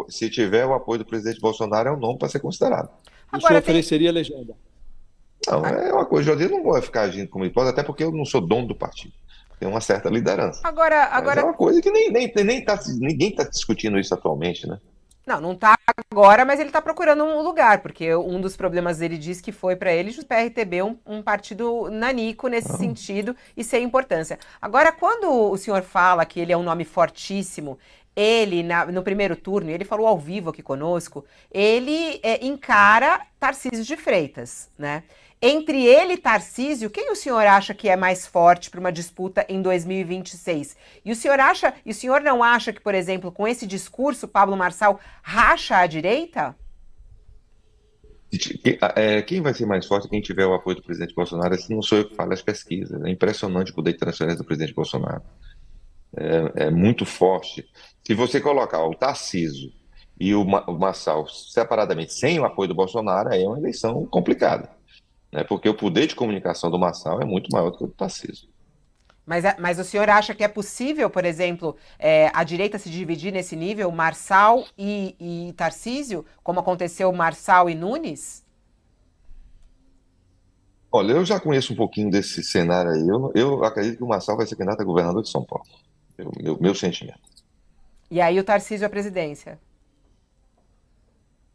Se tiver o apoio do presidente Bolsonaro, é um nome para ser considerado. O senhor ofereceria a legenda? Não, é uma coisa, eu não vou ficar agindo como hipótese, até porque eu não sou dono do partido. Tem uma certa liderança. Agora... Mas é uma coisa que ninguém está discutindo isso atualmente, né? Não está agora, mas ele está procurando um lugar, porque um dos problemas dele diz que foi para ele o PRTB um partido nanico nesse sentido e sem importância. Agora, quando o senhor fala que ele é um nome fortíssimo, ele, no primeiro turno, ele falou ao vivo aqui conosco, ele encara Tarcísio de Freitas, né? Entre ele e Tarcísio, quem o senhor acha que é mais forte para uma disputa em 2026? E o senhor não acha que, por exemplo, com esse discurso, Pablo Marçal racha a direita? Quem vai ser mais forte? Quem tiver o apoio do presidente Bolsonaro, assim, não sou eu que falo as pesquisas. É impressionante o poder de transferência do presidente Bolsonaro. É muito forte. Se você colocar o Tarcísio e o Marçal separadamente, sem o apoio do Bolsonaro, aí é uma eleição complicada. Porque o poder de comunicação do Marçal é muito maior do que o do Tarcísio. Mas o senhor acha que é possível, por exemplo, a direita se dividir nesse nível, Marçal e Tarcísio, como aconteceu Marçal e Nunes? Olha, eu já conheço um pouquinho desse cenário aí. Eu acredito que o Marçal vai ser candidato a governador de São Paulo. Meu sentimento. E aí o Tarcísio à presidência?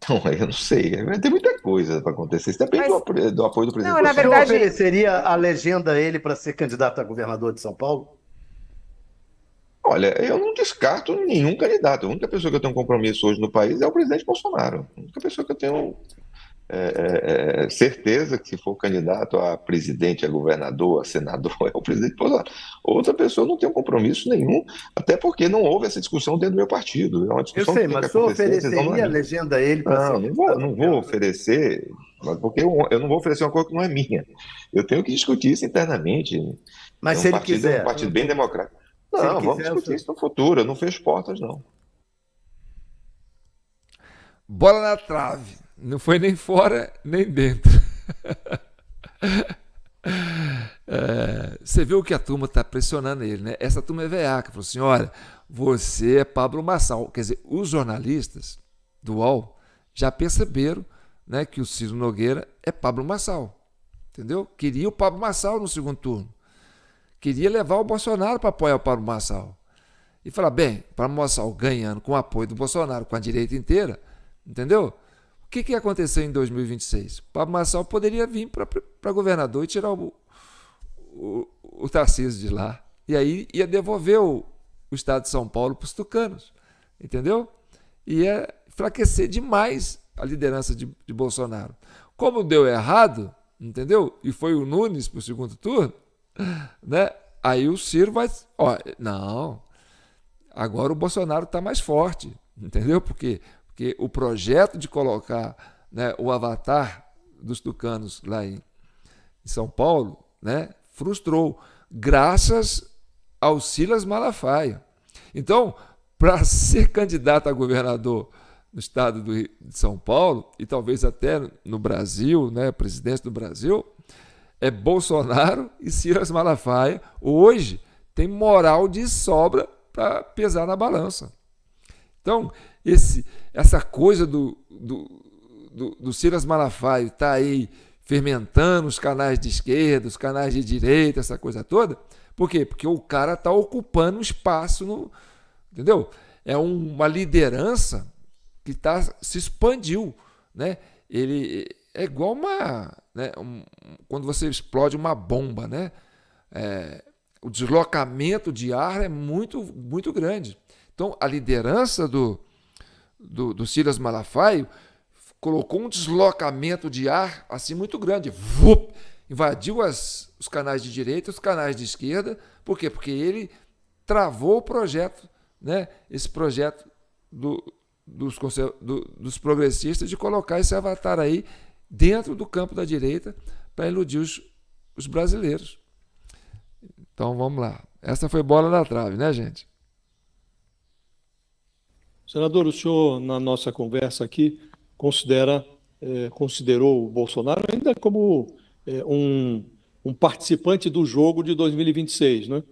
Não, eu não sei. Tem muita coisa para acontecer. Isso depende do apoio do presidente. Não, na verdade... Você ofereceria a legenda a ele para ser candidato a governador de São Paulo? Olha, eu não descarto nenhum candidato. A única pessoa que eu tenho um compromisso hoje no país é o presidente Bolsonaro. A única pessoa que eu tenho certeza que se for candidato a presidente, a governador, a senador, é o presidente Bolsonaro. Outra pessoa não tem um compromisso nenhum, até porque não houve essa discussão dentro do meu partido. É uma discussão eu sei, mas você ofereceria a legenda a ele para ser... Não vou oferecer, porque eu não vou oferecer uma coisa que não é minha. Eu tenho que discutir isso internamente. Mas se ele quiser... É um partido bem democrático. Não, vamos discutir isso no futuro. Eu não fecho portas, não. Bola na trave. Não foi nem fora, nem dentro. você vê o que a turma está pressionando ele, né? Essa turma é veaca, falou assim, olha, você é Pablo Marçal. Quer dizer, os jornalistas do UOL já perceberam, né, que o Ciro Nogueira é Pablo Marçal, entendeu? Queria o Pablo Marçal no segundo turno. Queria levar o Bolsonaro para apoiar o Pablo Marçal. E falar, bem, Pablo Marçal ganhando com o apoio do Bolsonaro, com a direita inteira, entendeu? O que ia acontecer em 2026? O Pablo Marçal poderia vir para governador e tirar o Tarcísio de lá. E aí ia devolver o estado de São Paulo para os tucanos, entendeu? Ia enfraquecer demais a liderança de Bolsonaro. Como deu errado, entendeu? E foi o Nunes para o segundo turno, né? Aí o Ciro vai... Ó, não, agora o Bolsonaro está mais forte, entendeu? Porque o projeto de colocar, né, o avatar dos tucanos lá em São Paulo, né, frustrou, graças ao Silas Malafaia. Então, para ser candidato a governador no estado de São Paulo, e talvez até no Brasil, né, presidente do Brasil, é Bolsonaro e Silas Malafaia, hoje, tem moral de sobra para pesar na balança. Então, essa coisa do Silas Malafaia está aí fermentando os canais de esquerda, os canais de direita, essa coisa toda. Por quê? Porque o cara está ocupando um espaço, entendeu? É uma liderança que se expandiu, né? Ele é igual quando você explode uma bomba, né? O deslocamento de ar é muito, muito grande. Então, a liderança do Silas Malafaia colocou um deslocamento de ar assim muito grande. Invadiu os canais de direita, os canais de esquerda. Por quê? Porque ele travou o projeto, né? Esse projeto dos progressistas de colocar esse avatar aí dentro do campo da direita para iludir os brasileiros. Então, vamos lá. Essa foi bola na trave, né, gente? Senador, o senhor, na nossa conversa aqui, considerou o Bolsonaro ainda como um participante do jogo de 2026, né?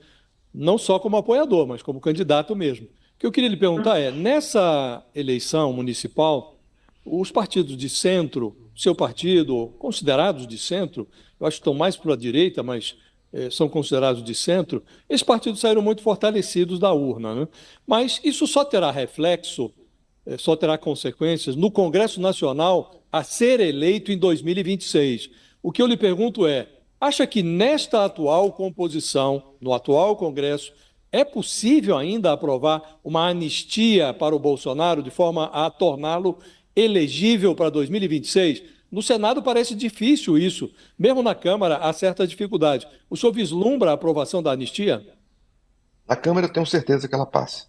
Não só como apoiador, mas como candidato mesmo. O que eu queria lhe perguntar nessa eleição municipal, os partidos de centro, seu partido, considerados de centro, eu acho que estão mais para a direita, mas são considerados de centro, esses partidos saíram muito fortalecidos da urna, né? Mas isso só terá reflexo, só terá consequências no Congresso Nacional a ser eleito em 2026. O que eu lhe pergunto acha que nesta atual composição, no atual Congresso, é possível ainda aprovar uma anistia para o Bolsonaro de forma a torná-lo elegível para 2026? No Senado parece difícil isso. Mesmo na Câmara há certa dificuldade. O senhor vislumbra a aprovação da anistia? Na Câmara eu tenho certeza que ela passa.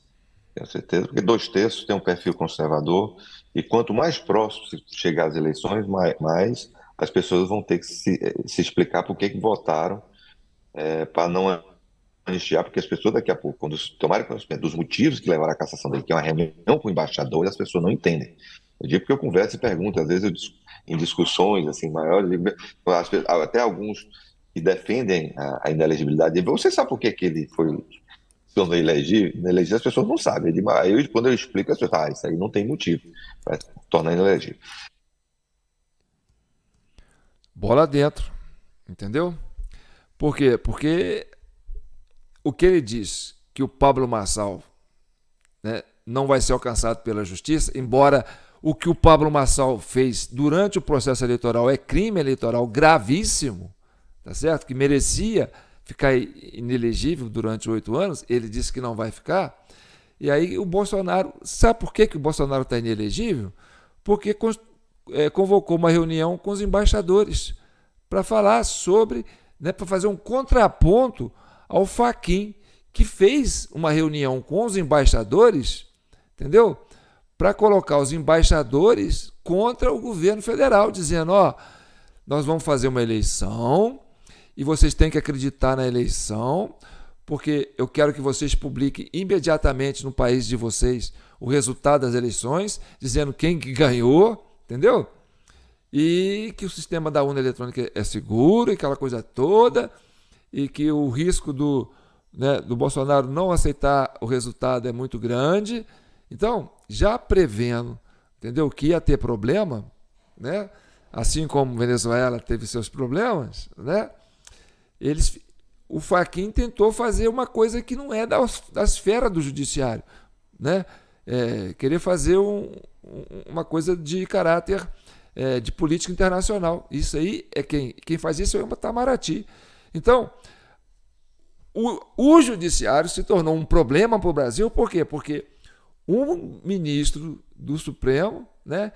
Tenho certeza, porque 2/3 tem um perfil conservador e quanto mais próximo chegar às eleições, mais as pessoas vão ter que se explicar por que votaram para não anistiar, porque as pessoas daqui a pouco, quando tomarem conhecimento dos motivos que levaram à cassação dele, que é uma reunião com o embaixador, as pessoas não entendem. Eu digo porque eu converso e pergunto, às vezes em discussões assim maiores, até alguns que defendem a inelegibilidade, você sabe por que ele foi tornou inelegível? As pessoas não sabem. Quando eu explico, as pessoas isso aí não tem motivo para tornar inelegível. Bola dentro, entendeu? Por quê? Porque o que ele diz, que o Pablo Marçal, né, não vai ser alcançado pela justiça, embora o que o Pablo Marçal fez durante o processo eleitoral é crime eleitoral gravíssimo, tá certo? Que merecia ficar inelegível durante 8 anos, ele disse que não vai ficar. E aí o Bolsonaro, sabe por que o Bolsonaro está inelegível? Porque convocou uma reunião com os embaixadores para falar sobre, né, para fazer um contraponto ao Fachin, que fez uma reunião com os embaixadores, entendeu? Para colocar os embaixadores contra o governo federal, dizendo, nós vamos fazer uma eleição e vocês têm que acreditar na eleição, porque eu quero que vocês publiquem imediatamente no país de vocês o resultado das eleições, dizendo quem que ganhou, entendeu? E que o sistema da urna eletrônica é seguro e aquela coisa toda. e que o risco do Bolsonaro não aceitar o resultado é muito grande. Então, já prevendo, entendeu, que ia ter problema, né? Assim como Venezuela teve seus problemas, né? O Fachin tentou fazer uma coisa que não é da esfera do judiciário, né? Querer fazer uma coisa de caráter de política internacional. Isso aí quem faz isso é o Itamaraty. Então, o judiciário se tornou um problema para o Brasil. Por quê? Porque um ministro do Supremo, né,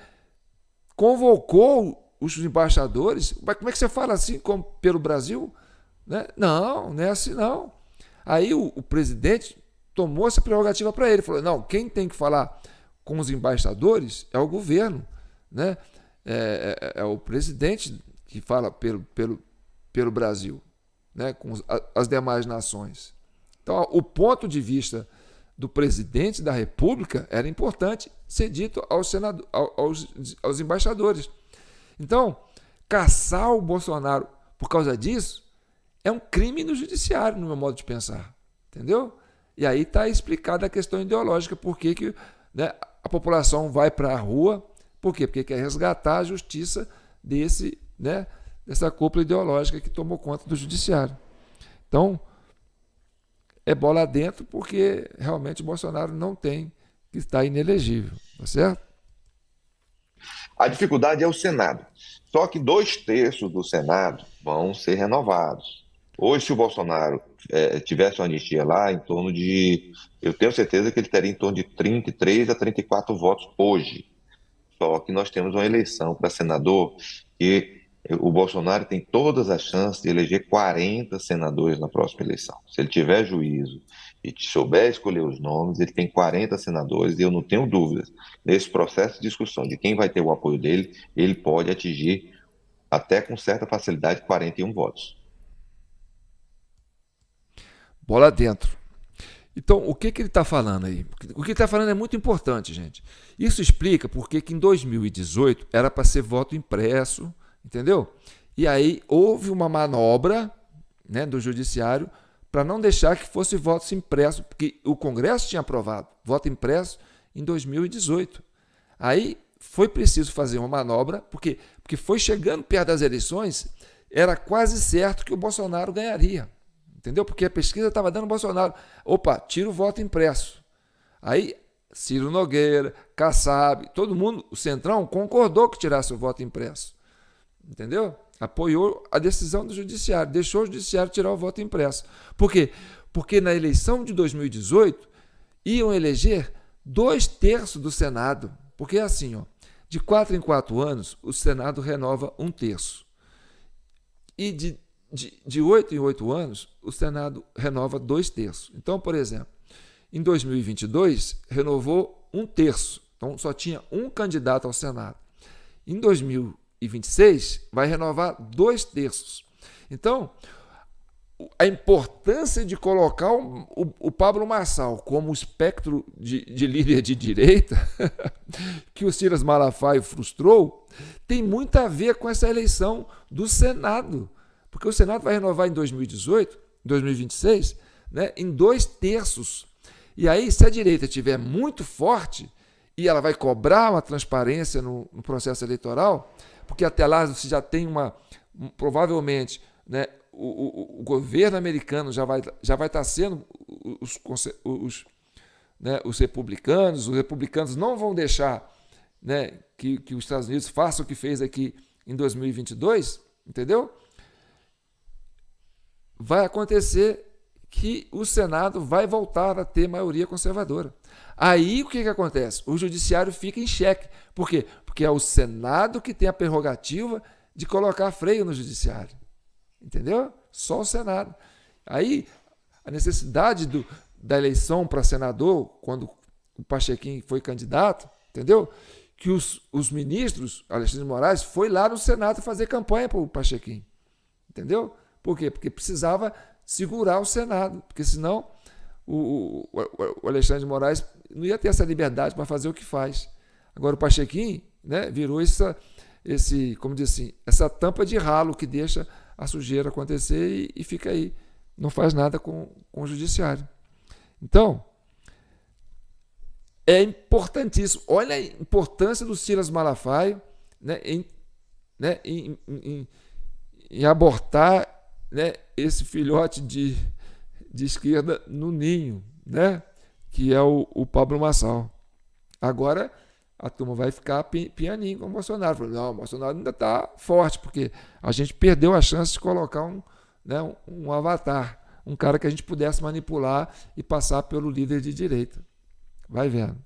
convocou os embaixadores. Mas como é que você fala assim pelo Brasil? Né? Não é assim não. Aí o presidente tomou essa prerrogativa para ele. Falou, não, quem tem que falar com os embaixadores é o governo. Né? É o presidente que fala pelo Brasil, né? Com as demais nações. Então, o ponto de vista do presidente da República era importante ser dito aos embaixadores. Então, caçar o Bolsonaro por causa disso é um crime no judiciário, no meu modo de pensar. Entendeu? E aí está explicada a questão ideológica, por que né, a população vai para a rua. Por quê? Porque quer resgatar a justiça dessa cúpula ideológica que tomou conta do judiciário. Então, é bola dentro, porque realmente o Bolsonaro não tem, que está inelegível, tá certo? A dificuldade é o Senado. Só que 2/3 do Senado vão ser renovados. Hoje, se o Bolsonaro tivesse uma anistia lá, em torno de... Eu tenho certeza que ele teria em torno de 33 a 34 votos hoje. Só que nós temos uma eleição para senador e o Bolsonaro tem todas as chances de eleger 40 senadores na próxima eleição. Se ele tiver juízo e souber escolher os nomes, ele tem 40 senadores e eu não tenho dúvidas. Nesse processo de discussão de quem vai ter o apoio dele, ele pode atingir até com certa facilidade 41 votos. Bola dentro. Então, o que ele está falando aí? O que ele está falando é muito importante, gente. Isso explica porque que em 2018 era para ser voto impresso, entendeu? E aí houve uma manobra, né, do judiciário para não deixar que fosse voto impresso, porque o Congresso tinha aprovado voto impresso em 2018. Aí foi preciso fazer uma manobra, porque foi chegando perto das eleições, era quase certo que o Bolsonaro ganharia. Entendeu? Porque a pesquisa estava dando Bolsonaro. Opa, tira o voto impresso. Aí, Ciro Nogueira, Kassab, todo mundo, o Centrão, concordou que tirasse o voto impresso. Entendeu? Apoiou a decisão do judiciário, deixou o judiciário tirar o voto impresso. Por quê? Porque na eleição de 2018 iam eleger 2/3 do Senado. Porque é assim, ó, de 4 em 4 anos, o Senado renova 1/3. E de 8 em 8 anos, o Senado renova 2/3. Então, por exemplo, em 2022, renovou 1/3. Então, só tinha um candidato ao Senado. Em 2026, vai renovar 2/3. Então, a importância de colocar o Pablo Marçal como espectro de líder de direita, que o Silas Malafaia frustrou, tem muito a ver com essa eleição do Senado. Porque o Senado vai renovar em 2018, 2026, né, em 2/3. E aí, se a direita estiver muito forte, e ela vai cobrar uma transparência no processo eleitoral, porque até lá você já tem provavelmente, né, o governo americano já vai estar sendo os republicanos não vão deixar, né, que os Estados Unidos façam o que fez aqui em 2022, entendeu? Vai acontecer que o Senado vai voltar a ter maioria conservadora. Aí o que acontece? O judiciário fica em xeque. Por quê? Porque é o Senado que tem a prerrogativa de colocar freio no judiciário. Entendeu? Só o Senado. Aí a necessidade da eleição para senador, quando o Pachequim foi candidato, entendeu? Que os ministros, Alexandre de Moraes, foi lá no Senado fazer campanha para o Pachequim. Entendeu? Por quê? Porque precisava segurar o Senado, porque senão o Alexandre de Moraes não ia ter essa liberdade para fazer o que faz. Agora o Pachequim, né, virou como diz assim, essa tampa de ralo que deixa a sujeira acontecer e fica aí. Não faz nada com o judiciário. Então, é importantíssimo. Olha a importância do Silas Malafaia, né, em abortar, né, esse filhote de esquerda no ninho, né, que é o Pablo Marçal. Agora a turma vai ficar pianinho com o Bolsonaro. Falou, não, o Bolsonaro ainda está forte, porque a gente perdeu a chance de colocar um avatar, um cara que a gente pudesse manipular e passar pelo líder de direita. Vai vendo.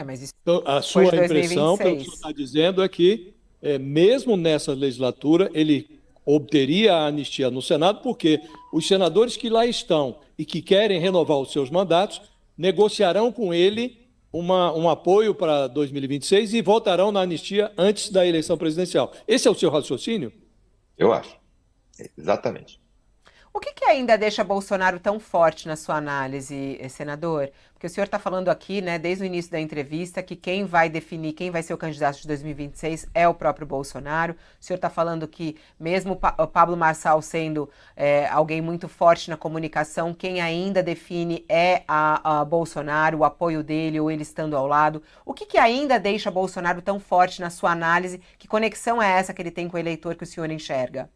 Mas isso Então, a sua impressão, pelo que você está dizendo, é que, mesmo nessa legislatura, ele obteria a anistia no Senado, porque os senadores que lá estão e que querem renovar os seus mandatos negociarão com ele um apoio para 2026 e votarão na anistia antes da eleição presidencial. Esse é o seu raciocínio? Eu acho. Exatamente. O que ainda deixa Bolsonaro tão forte na sua análise, senador? Porque o senhor está falando aqui, né, desde o início da entrevista, que quem vai definir quem vai ser o candidato de 2026 é o próprio Bolsonaro. O senhor está falando que mesmo o Pablo Marçal sendo alguém muito forte na comunicação, quem ainda define é a Bolsonaro, o apoio dele ou ele estando ao lado. O que ainda deixa Bolsonaro tão forte na sua análise? Que conexão é essa que ele tem com o eleitor que o senhor enxerga?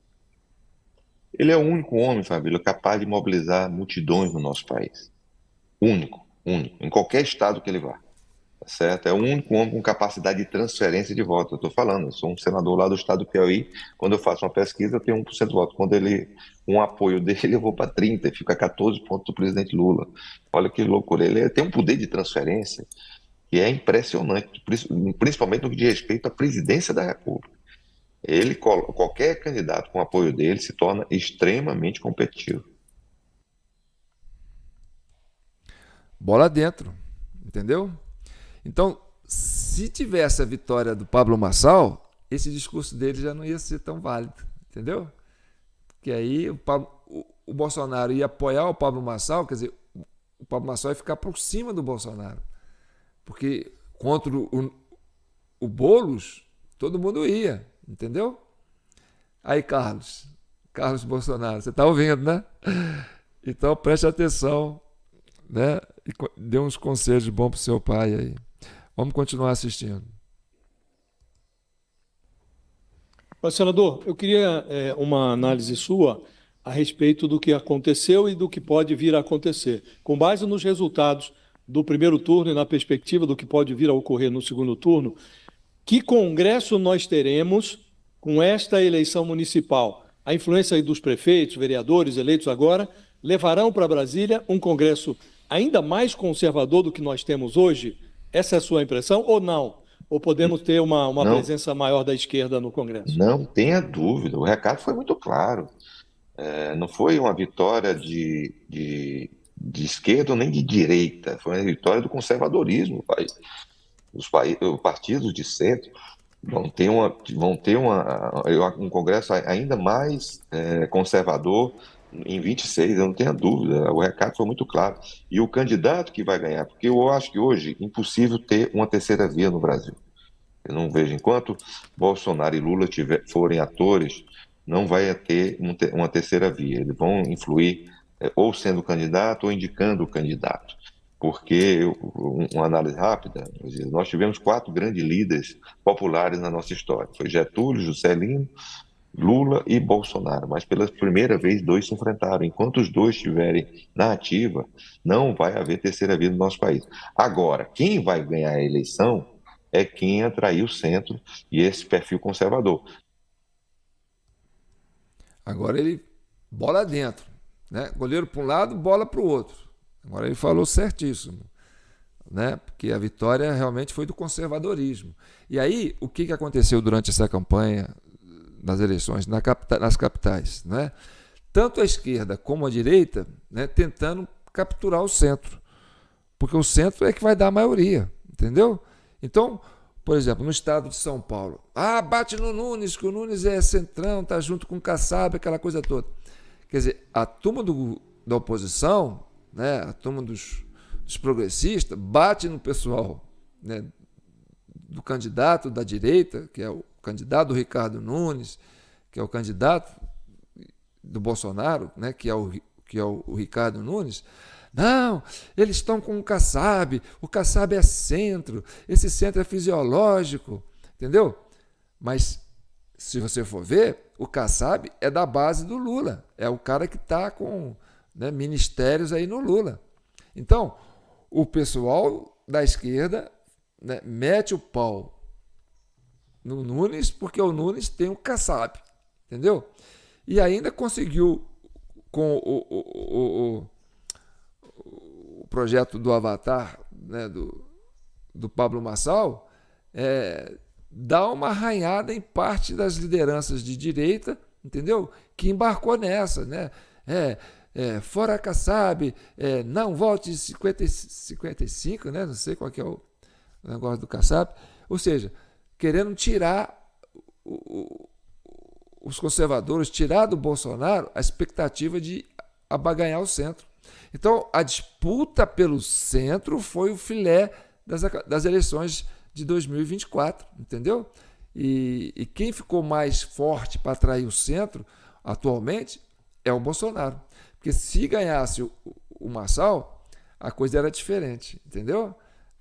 Ele é o único homem, Fabíola, capaz de mobilizar multidões no nosso país. Único, em qualquer estado que ele vá. Tá certo? É o único homem com capacidade de transferência de voto. Eu estou falando, eu sou um senador lá do estado do Piauí, quando eu faço uma pesquisa eu tenho 1% de voto. Quando um apoio dele eu vou para 30%, fica 14 pontos do presidente Lula. Olha que loucura, ele tem um poder de transferência que é impressionante, principalmente no que diz respeito à presidência da República. Qualquer candidato com apoio dele se torna extremamente competitivo. Bola dentro, entendeu? Então, se tivesse a vitória do Pablo Marçal, esse discurso dele já não ia ser tão válido, entendeu? Porque aí o Bolsonaro ia apoiar o Pablo Marçal, quer dizer, o Pablo Marçal ia ficar por cima do Bolsonaro. Porque contra o Boulos, todo mundo ia. Entendeu? Aí, Carlos Bolsonaro, você está ouvindo, né? Então preste atenção, né? E dê uns conselhos bons para o seu pai aí. Vamos continuar assistindo. Mas, senador, eu queria uma análise sua a respeito do que aconteceu e do que pode vir a acontecer. Com base nos resultados do primeiro turno e na perspectiva do que pode vir a ocorrer no segundo turno, que congresso nós teremos com esta eleição municipal? A influência aí dos prefeitos, vereadores eleitos agora, levarão para Brasília um congresso ainda mais conservador do que nós temos hoje? Essa é a sua impressão ou não? Ou podemos ter uma presença maior da esquerda no congresso? Não tenha dúvida, o recado foi muito claro. Não foi uma vitória de esquerda nem de direita, foi uma vitória do conservadorismo. Os partidos de centro vão ter um congresso ainda mais conservador em 26, eu não tenho dúvida, o recado foi muito claro. E o candidato que vai ganhar, porque eu acho que hoje é impossível ter uma terceira via no Brasil. Eu não vejo, enquanto Bolsonaro e Lula forem atores, não vai ter uma terceira via. Eles vão influir ou sendo candidato ou indicando o candidato. Porque, uma análise rápida, nós tivemos 4 grandes líderes populares na nossa história. Foi Getúlio, Juscelino, Lula e Bolsonaro. Mas pela primeira vez, 2 se enfrentaram. Enquanto os 2 estiverem na ativa, não vai haver terceira via no nosso país. Agora, quem vai ganhar a eleição é quem atrair o centro e esse perfil conservador. Agora ele bola dentro, né? Goleiro para um lado, bola para o outro. Agora ele falou certíssimo, né? Porque a vitória realmente foi do conservadorismo. E aí, o que aconteceu durante essa campanha nas eleições, nas capitais, né? Tanto a esquerda como a direita, né, tentando capturar o centro. Porque o centro é que vai dar a maioria, entendeu? Então, por exemplo, no estado de São Paulo, bate no Nunes, que o Nunes é centrão, tá junto com o Kassab, aquela coisa toda. Quer dizer, a turma da oposição, né, a turma dos progressistas, bate no pessoal, né, do candidato da direita, que é o candidato do Ricardo Nunes, que é o candidato do Bolsonaro, né, que é o Ricardo Nunes, não, eles estão com o Kassab é centro, esse centro é fisiológico, entendeu? Mas, se você for ver, o Kassab é da base do Lula, é o cara que está com, né, ministérios aí no Lula. Então, o pessoal da esquerda, né, mete o pau no Nunes porque o Nunes tem o Kassab, entendeu? E ainda conseguiu, com o projeto do Avatar, né, do Pablo Marçal, dar uma arranhada em parte das lideranças de direita, entendeu? Que embarcou nessa, né? Fora Kassab, não vote 55, né? Não sei qual que é o negócio do Kassab. Ou seja, querendo tirar os conservadores, tirar do Bolsonaro a expectativa de abaganhar o centro. Então, a disputa pelo centro foi o filé das eleições de 2024, entendeu? E quem ficou mais forte para atrair o centro, atualmente, é o Bolsonaro. Porque se ganhasse o Marçal, a coisa era diferente, entendeu?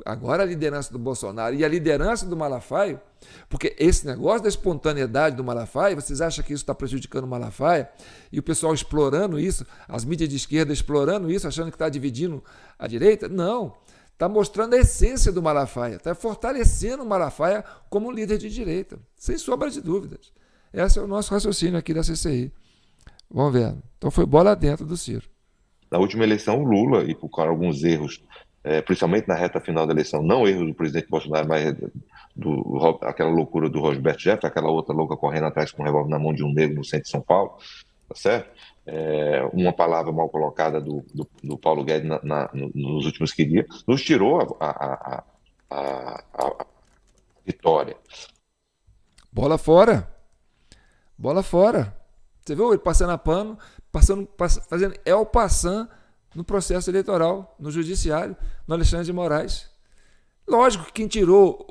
Agora a liderança do Bolsonaro e a liderança do Malafaia, porque esse negócio da espontaneidade do Malafaia, vocês acham que isso está prejudicando o Malafaia? E o pessoal explorando isso, as mídias de esquerda explorando isso, achando que está dividindo a direita? Não, está mostrando a essência do Malafaia, está fortalecendo o Malafaia como líder de direita, sem sombra de dúvidas. Esse é o nosso raciocínio aqui da CCI. Vamos ver. Então foi bola dentro do Ciro. Na última eleição, o Lula, e por alguns erros, principalmente na reta final da eleição, não erros do presidente Bolsonaro, mas aquela loucura do Roberto Jefferson, aquela outra louca correndo atrás com um revólver na mão de um negro no centro de São Paulo, tá certo? Uma palavra mal colocada do Paulo Guedes nos últimos dias, nos tirou a vitória. Bola fora. Bola fora. Você viu ele passando a pano, fazendo El Passan no processo eleitoral, no judiciário, no Alexandre de Moraes. Lógico que quem tirou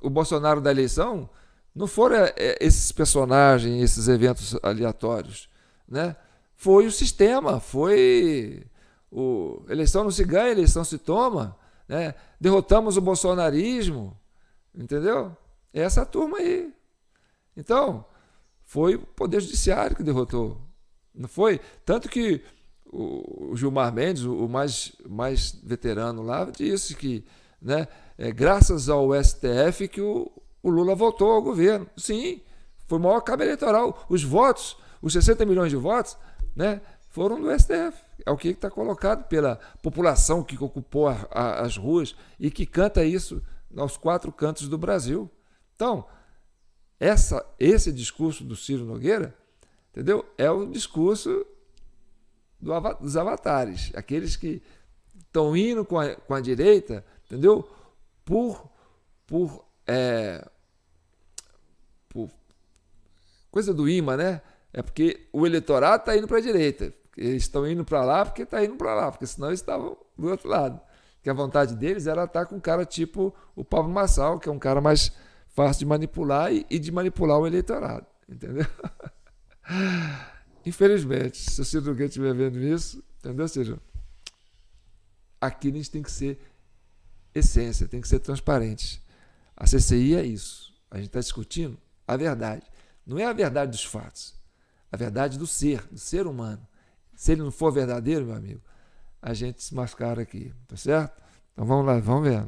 o Bolsonaro da eleição não foram esses personagens, esses eventos aleatórios, né? Foi o sistema, eleição não se ganha, eleição se toma, né? Derrotamos o bolsonarismo, entendeu? É essa turma aí. Então, foi o Poder Judiciário que derrotou, não foi? Tanto que o Gilmar Mendes, o mais veterano lá, disse que, né, graças ao STF que o Lula voltou ao governo. Sim, foi o maior cabo eleitoral. Os votos, os 60 milhões de votos, né, foram do STF. É o que está colocado pela população que ocupou as ruas e que canta isso aos 4 cantos do Brasil. Então, esse discurso do Ciro Nogueira, entendeu? É o discurso dos avatares, aqueles que estão indo com a direita, entendeu? Por coisa do imã, né? É porque o eleitorado está indo para a direita. Eles estão indo para lá porque está indo para lá, porque senão eles estavam do outro lado. Que a vontade deles era estar com um cara tipo o Pablo Marçal, que é um cara mais fácil de manipular e de manipular o eleitorado, entendeu? Infelizmente, se o Ciro Nogueira estiver vendo isso, entendeu, Ciro? Aqui a gente tem que ser essência, tem que ser transparente. A CCI é isso. A gente está discutindo a verdade. Não é a verdade dos fatos, a verdade do ser humano. Se ele não for verdadeiro, meu amigo, a gente se mascara aqui, tá certo? Então vamos lá, vamos ver.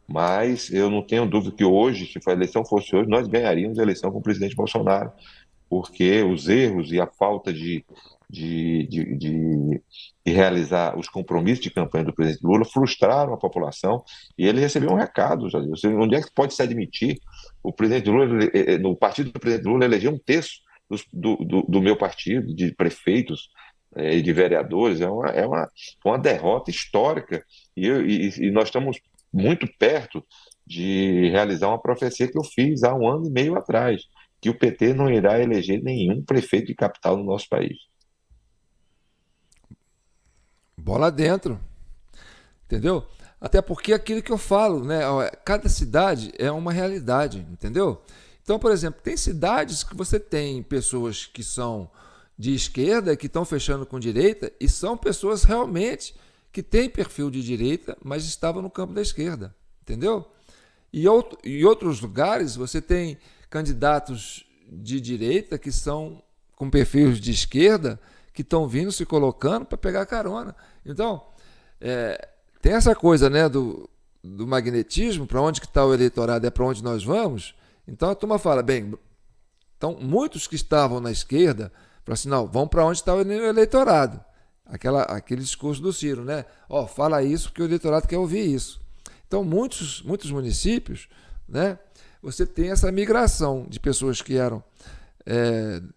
Mas eu não tenho dúvida que hoje, se a eleição fosse hoje, nós ganharíamos a eleição com o presidente Bolsonaro, porque os erros e a falta de realizar os compromissos de campanha do presidente Lula frustraram a população e ele recebeu um recado. Onde é que pode se admitir? O presidente Lula, no partido do presidente Lula, elegeu um terço do meu partido, de prefeitos e de vereadores. É uma derrota histórica e nós estamos muito perto de realizar uma profecia que eu fiz há 1 ano e meio atrás, que o PT não irá eleger nenhum prefeito de capital no nosso país. Bola dentro, entendeu? Até porque aquilo que eu falo, né? Cada cidade é uma realidade, entendeu? Então, por exemplo, tem cidades que você tem pessoas que são de esquerda, que estão fechando com direita, e são pessoas realmente que têm perfil de direita, mas estavam no campo da esquerda, entendeu? E outros lugares você tem candidatos de direita que são com perfis de esquerda, que estão vindo se colocando para pegar carona. Então, tem essa coisa, né, do magnetismo, para onde que está o eleitorado é para onde nós vamos. Então a turma fala, bem, então muitos que estavam na esquerda falam assim, não, vão para onde está o eleitorado. Aquele discurso do Ciro, né? Fala isso porque o eleitorado quer ouvir isso. Então muitos municípios, né, você tem essa migração de pessoas que eram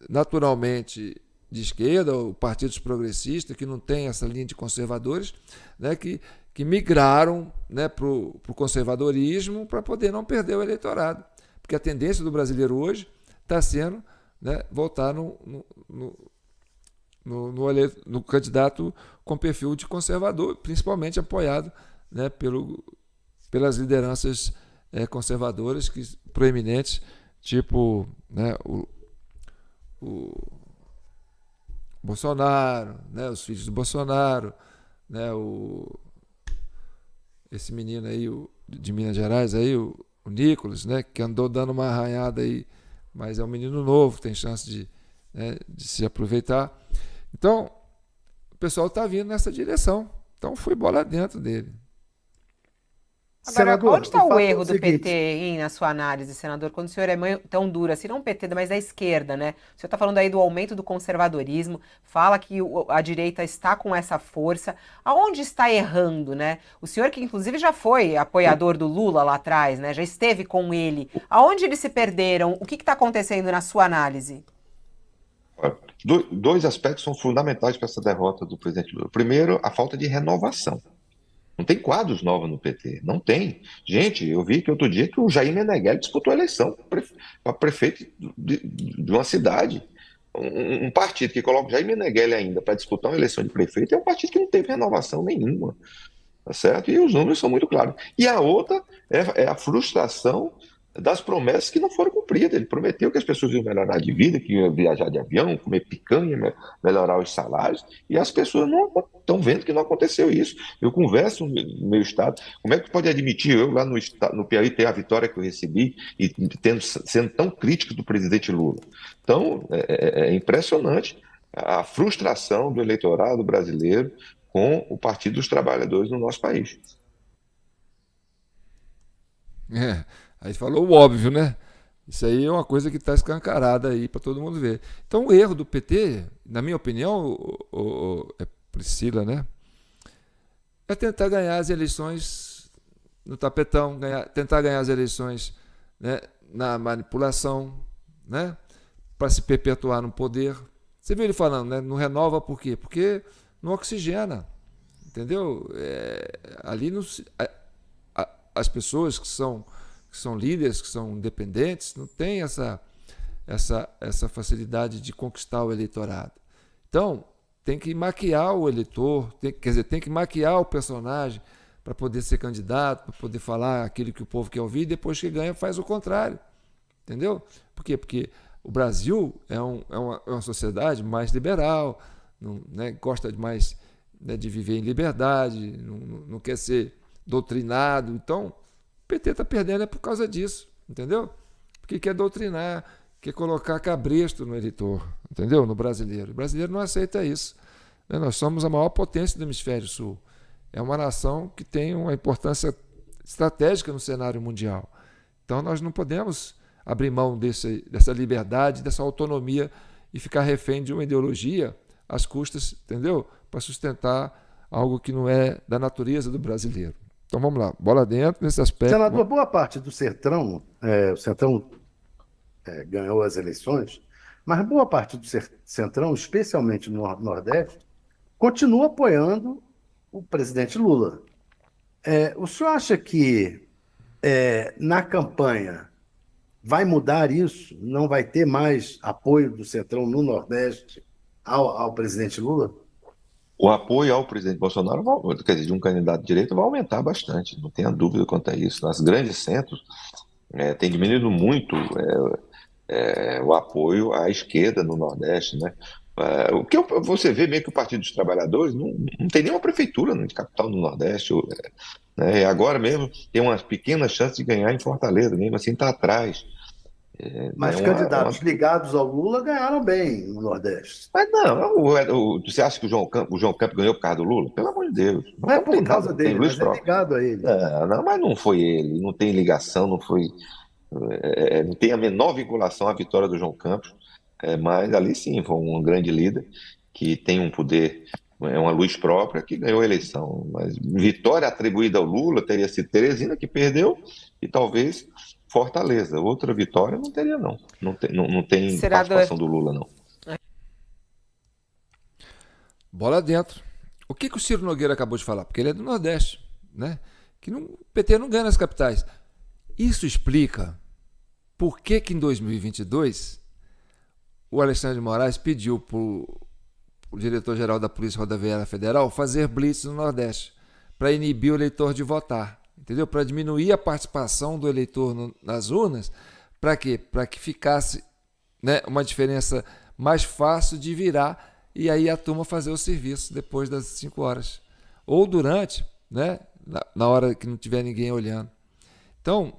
naturalmente de esquerda, ou partidos progressistas, que não tem essa linha de conservadores, né, que migraram, né, para o conservadorismo para poder não perder o eleitorado. Porque a tendência do brasileiro hoje está sendo, né, voltar no candidato com perfil de conservador, principalmente apoiado, né, pelas lideranças conservadoras proeminentes, tipo, né, o Bolsonaro, né, os filhos do Bolsonaro, né, esse menino aí de Minas Gerais, aí, o Nicolas, né, que andou dando uma arranhada aí, mas é um menino novo, tem chance de se aproveitar. Então, o pessoal está vindo nessa direção. Então, fui bola dentro dele. Agora, Senador, onde está o o fato é erro o do seguinte, PT, hein, na sua análise, senador, quando o senhor é tão duro assim, não o PT, mas da esquerda, né? O senhor está falando aí do aumento do conservadorismo, fala que a direita está com essa força. Aonde está errando, né? O senhor que, inclusive, já foi apoiador do Lula lá atrás, né? Já esteve com ele. Aonde eles se perderam? O que está acontecendo na sua análise? Dois aspectos são fundamentais para essa derrota do presidente Lula. Primeiro, a falta de renovação. Não tem quadros novos no PT, não tem. Gente, eu vi que outro dia que o Jair Meneghel disputou a eleição para prefeito de uma cidade. Um partido que coloca o Jair Meneghel ainda para disputar uma eleição de prefeito é um partido que não teve renovação nenhuma, tá certo? E os números são muito claros. E a outra é a frustração das promessas que não foram cumpridas. Ele prometeu que as pessoas iam melhorar de vida, que iam viajar de avião, comer picanha, melhorar os salários, e as pessoas não estão vendo que não aconteceu isso. Eu converso no meu estado, como é que pode admitir eu lá no Piauí ter a vitória que eu recebi e sendo tão crítico do presidente Lula? Então, é impressionante a frustração do eleitorado brasileiro com o Partido dos Trabalhadores no nosso país. Aí falou o óbvio, né? Isso aí é uma coisa que está escancarada aí para todo mundo ver. Então o erro do PT, na minha opinião, Priscila, né? É tentar ganhar as eleições no tapetão, tentar ganhar as eleições, né, na manipulação, né? Para se perpetuar no poder. Você viu ele falando, né? Não renova por quê? Porque não oxigena, entendeu? Ali as pessoas que são líderes, que são independentes, não têm essa facilidade de conquistar o eleitorado. Então, tem que maquiar o eleitor, tem que maquiar o personagem para poder ser candidato, para poder falar aquilo que o povo quer ouvir, e depois que ganha faz o contrário. Entendeu? Por quê? Porque o Brasil é uma sociedade mais liberal, né, gosta mais, né, de viver em liberdade, não quer ser doutrinado. Então, o PT está perdendo por causa disso, entendeu? Porque quer doutrinar, quer colocar cabresto no eleitor, entendeu? No brasileiro. O brasileiro não aceita isso, né? Nós somos a maior potência do hemisfério sul. É uma nação que tem uma importância estratégica no cenário mundial. Então nós não podemos abrir mão dessa liberdade, dessa autonomia e ficar refém de uma ideologia às custas, entendeu? Para sustentar algo que não é da natureza do brasileiro. Então vamos lá, bola dentro nesse aspecto. Senador, boa parte do Centrão, o Centrão ganhou as eleições, mas boa parte do Centrão, especialmente no Nordeste, continua apoiando o presidente Lula. O senhor acha que na campanha vai mudar isso? Não vai ter mais apoio do Centrão no Nordeste ao presidente Lula? O apoio ao presidente Bolsonaro, quer dizer, de um candidato de direita, vai aumentar bastante, não tenha dúvida quanto a isso. Nas grandes centros, tem diminuído muito o apoio à esquerda no Nordeste, né? O que você vê meio que o Partido dos Trabalhadores não tem nenhuma prefeitura de capital no Nordeste, né? Agora mesmo tem umas pequenas chances de ganhar em Fortaleza, mesmo assim está atrás. Mas candidatos ligados ao Lula ganharam bem no Nordeste. Mas não, você acha que o João Campos ganhou por causa do Lula? Pelo amor de Deus. Não é Não tem por causa nada, tem dele, Luiz mas é próprio. ligado a ele. Não, mas não foi ele, não tem ligação, não foi. Não tem a menor vinculação à vitória do João Campos, mas ali sim foi um grande líder que tem um poder, uma luz própria, que ganhou a eleição. Mas vitória atribuída ao Lula teria sido Teresina, que perdeu, e talvez Fortaleza. Outra vitória não teria, não. Não tem participação do Lula, não. Bola dentro. O que o Ciro Nogueira acabou de falar? Porque ele é do Nordeste, né? Que o PT não ganha nas capitais. Isso explica por que em 2022 o Alexandre de Moraes pediu para o diretor-geral da Polícia Rodoviária Federal fazer blitz no Nordeste, para inibir o eleitor de votar, entendeu? Para diminuir a participação do eleitor nas urnas, para quê? Para que ficasse, né, uma diferença mais fácil de virar e aí a turma fazer o serviço depois das 5 horas. Ou durante, né, na hora que não tiver ninguém olhando. Então,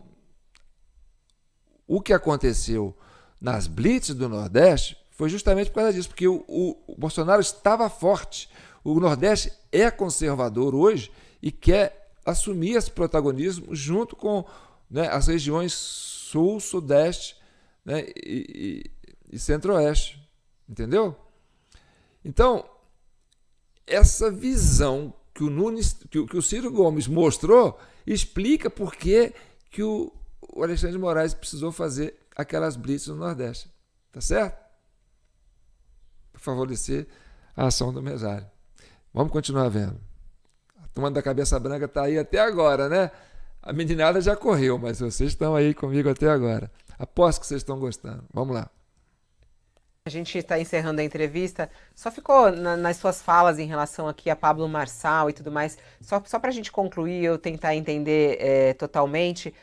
o que aconteceu nas blitzes do Nordeste foi justamente por causa disso, porque o Bolsonaro estava forte. O Nordeste é conservador hoje e quer assumir esse protagonismo junto com, né, as regiões Sul, Sudeste, né, e Centro-Oeste. Entendeu? Então, essa visão que o Ciro Gomes mostrou explica por que o Alexandre de Moraes precisou fazer aquelas blitzes no Nordeste. Tá certo? Para favorecer a ação do mesário. Vamos continuar vendo. A turma da cabeça branca está aí até agora, né? A meninada já correu, mas vocês estão aí comigo até agora. Aposto que vocês estão gostando. Vamos lá. A gente está encerrando a entrevista, só ficou nas suas falas em relação aqui a Pablo Marçal e tudo mais, só para a gente concluir, eu tentar entender totalmente,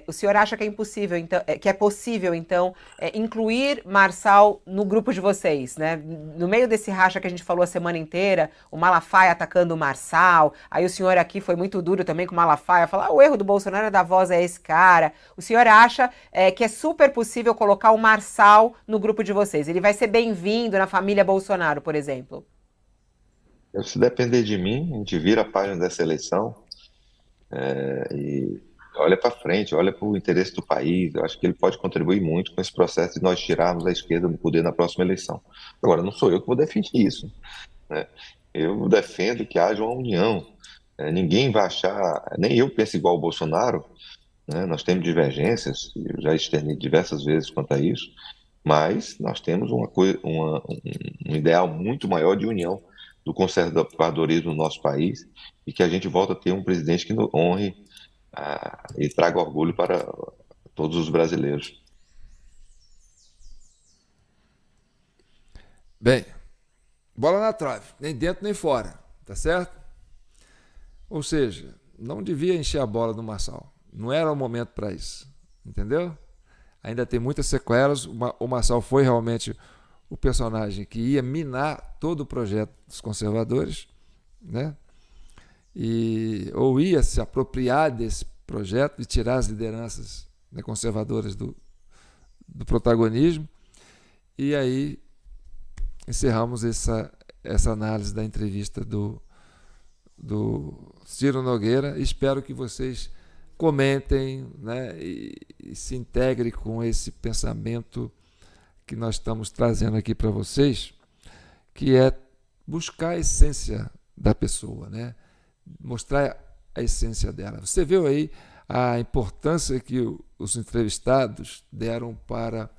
o senhor acha que é impossível, então, que é possível, então, incluir Marçal no grupo de vocês, né? No meio desse racha que a gente falou a semana inteira, o Malafaia atacando o Marçal, aí o senhor aqui foi muito duro também com o Malafaia, falar o erro do Bolsonaro é dar voz a esse cara. O senhor acha que é super possível colocar o Marçal no grupo de vocês? Ele vai ser bem-vindo na família Bolsonaro, por exemplo? Se depender de mim, a gente vira a página dessa eleição e olha para frente, olha para o interesse do país. Eu acho que ele pode contribuir muito com esse processo de nós tirarmos a esquerda do poder na próxima eleição. Agora, não sou eu que vou definir isso, né? Eu defendo que haja uma união. Ninguém vai achar, nem eu penso igual ao Bolsonaro, né? Nós temos divergências, eu já externei diversas vezes quanto a isso, mas nós temos um ideal muito maior de união do conservadorismo no nosso país e que a gente volta a ter um presidente que nos honre e traga orgulho para todos os brasileiros. Bem, bola na trave, nem dentro nem fora, tá certo? Ou seja, não devia encher a bola do Marçal, não era o momento para isso, entendeu? Ainda tem muitas sequelas, o Marçal foi realmente o personagem que ia minar todo o projeto dos conservadores, né? Ou ia se apropriar desse projeto e tirar as lideranças, né, conservadoras do protagonismo. E aí encerramos essa análise da entrevista do Ciro Nogueira. Espero que vocês comentem, né, e se integrem com esse pensamento que nós estamos trazendo aqui para vocês, que é buscar a essência da pessoa, né? Mostrar a essência dela. Você viu aí a importância que os entrevistados deram para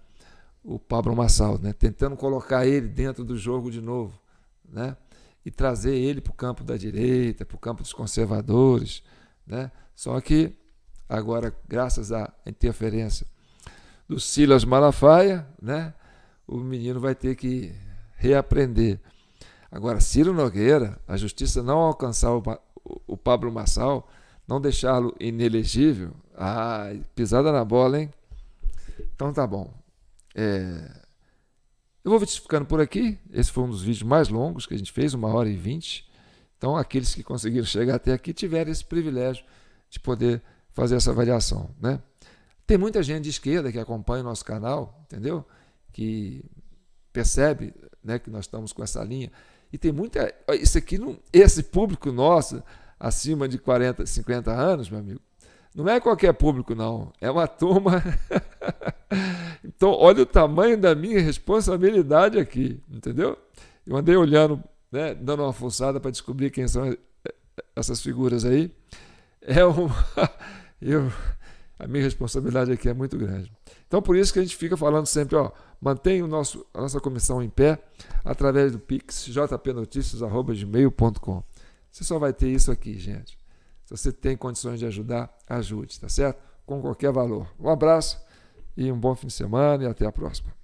o Pablo Marçal, né? Tentando colocar ele dentro do jogo de novo, né? E trazer ele para o campo da direita, para o campo dos conservadores, né? Só que agora, graças à interferência do Silas Malafaia, né, o menino vai ter que reaprender. Agora, Ciro Nogueira, a justiça não alcançar o Pablo Marçal, não deixá-lo inelegível, pisada na bola, hein? Então tá bom. Eu vou ficando por aqui. Esse foi um dos vídeos mais longos que a gente fez, 1h20. Então, aqueles que conseguiram chegar até aqui tiveram esse privilégio de poder fazer essa avaliação, né? Tem muita gente de esquerda que acompanha o nosso canal, entendeu? Que percebe, né, que nós estamos com essa linha. E tem muita... Esse público nosso, acima de 40, 50 anos, meu amigo, não é qualquer público, não. É uma turma... Então, olha o tamanho da minha responsabilidade aqui, entendeu? Eu andei olhando, né, dando uma fuçada para descobrir quem são essas figuras aí. A minha responsabilidade aqui é muito grande. Então, por isso que a gente fica falando sempre, mantenha a nossa comissão em pé através do Pix, jpnoticias@gmail.com. Você só vai ter isso aqui, gente. Se você tem condições de ajudar, ajude, tá certo? Com qualquer valor. Um abraço e um bom fim de semana e até a próxima.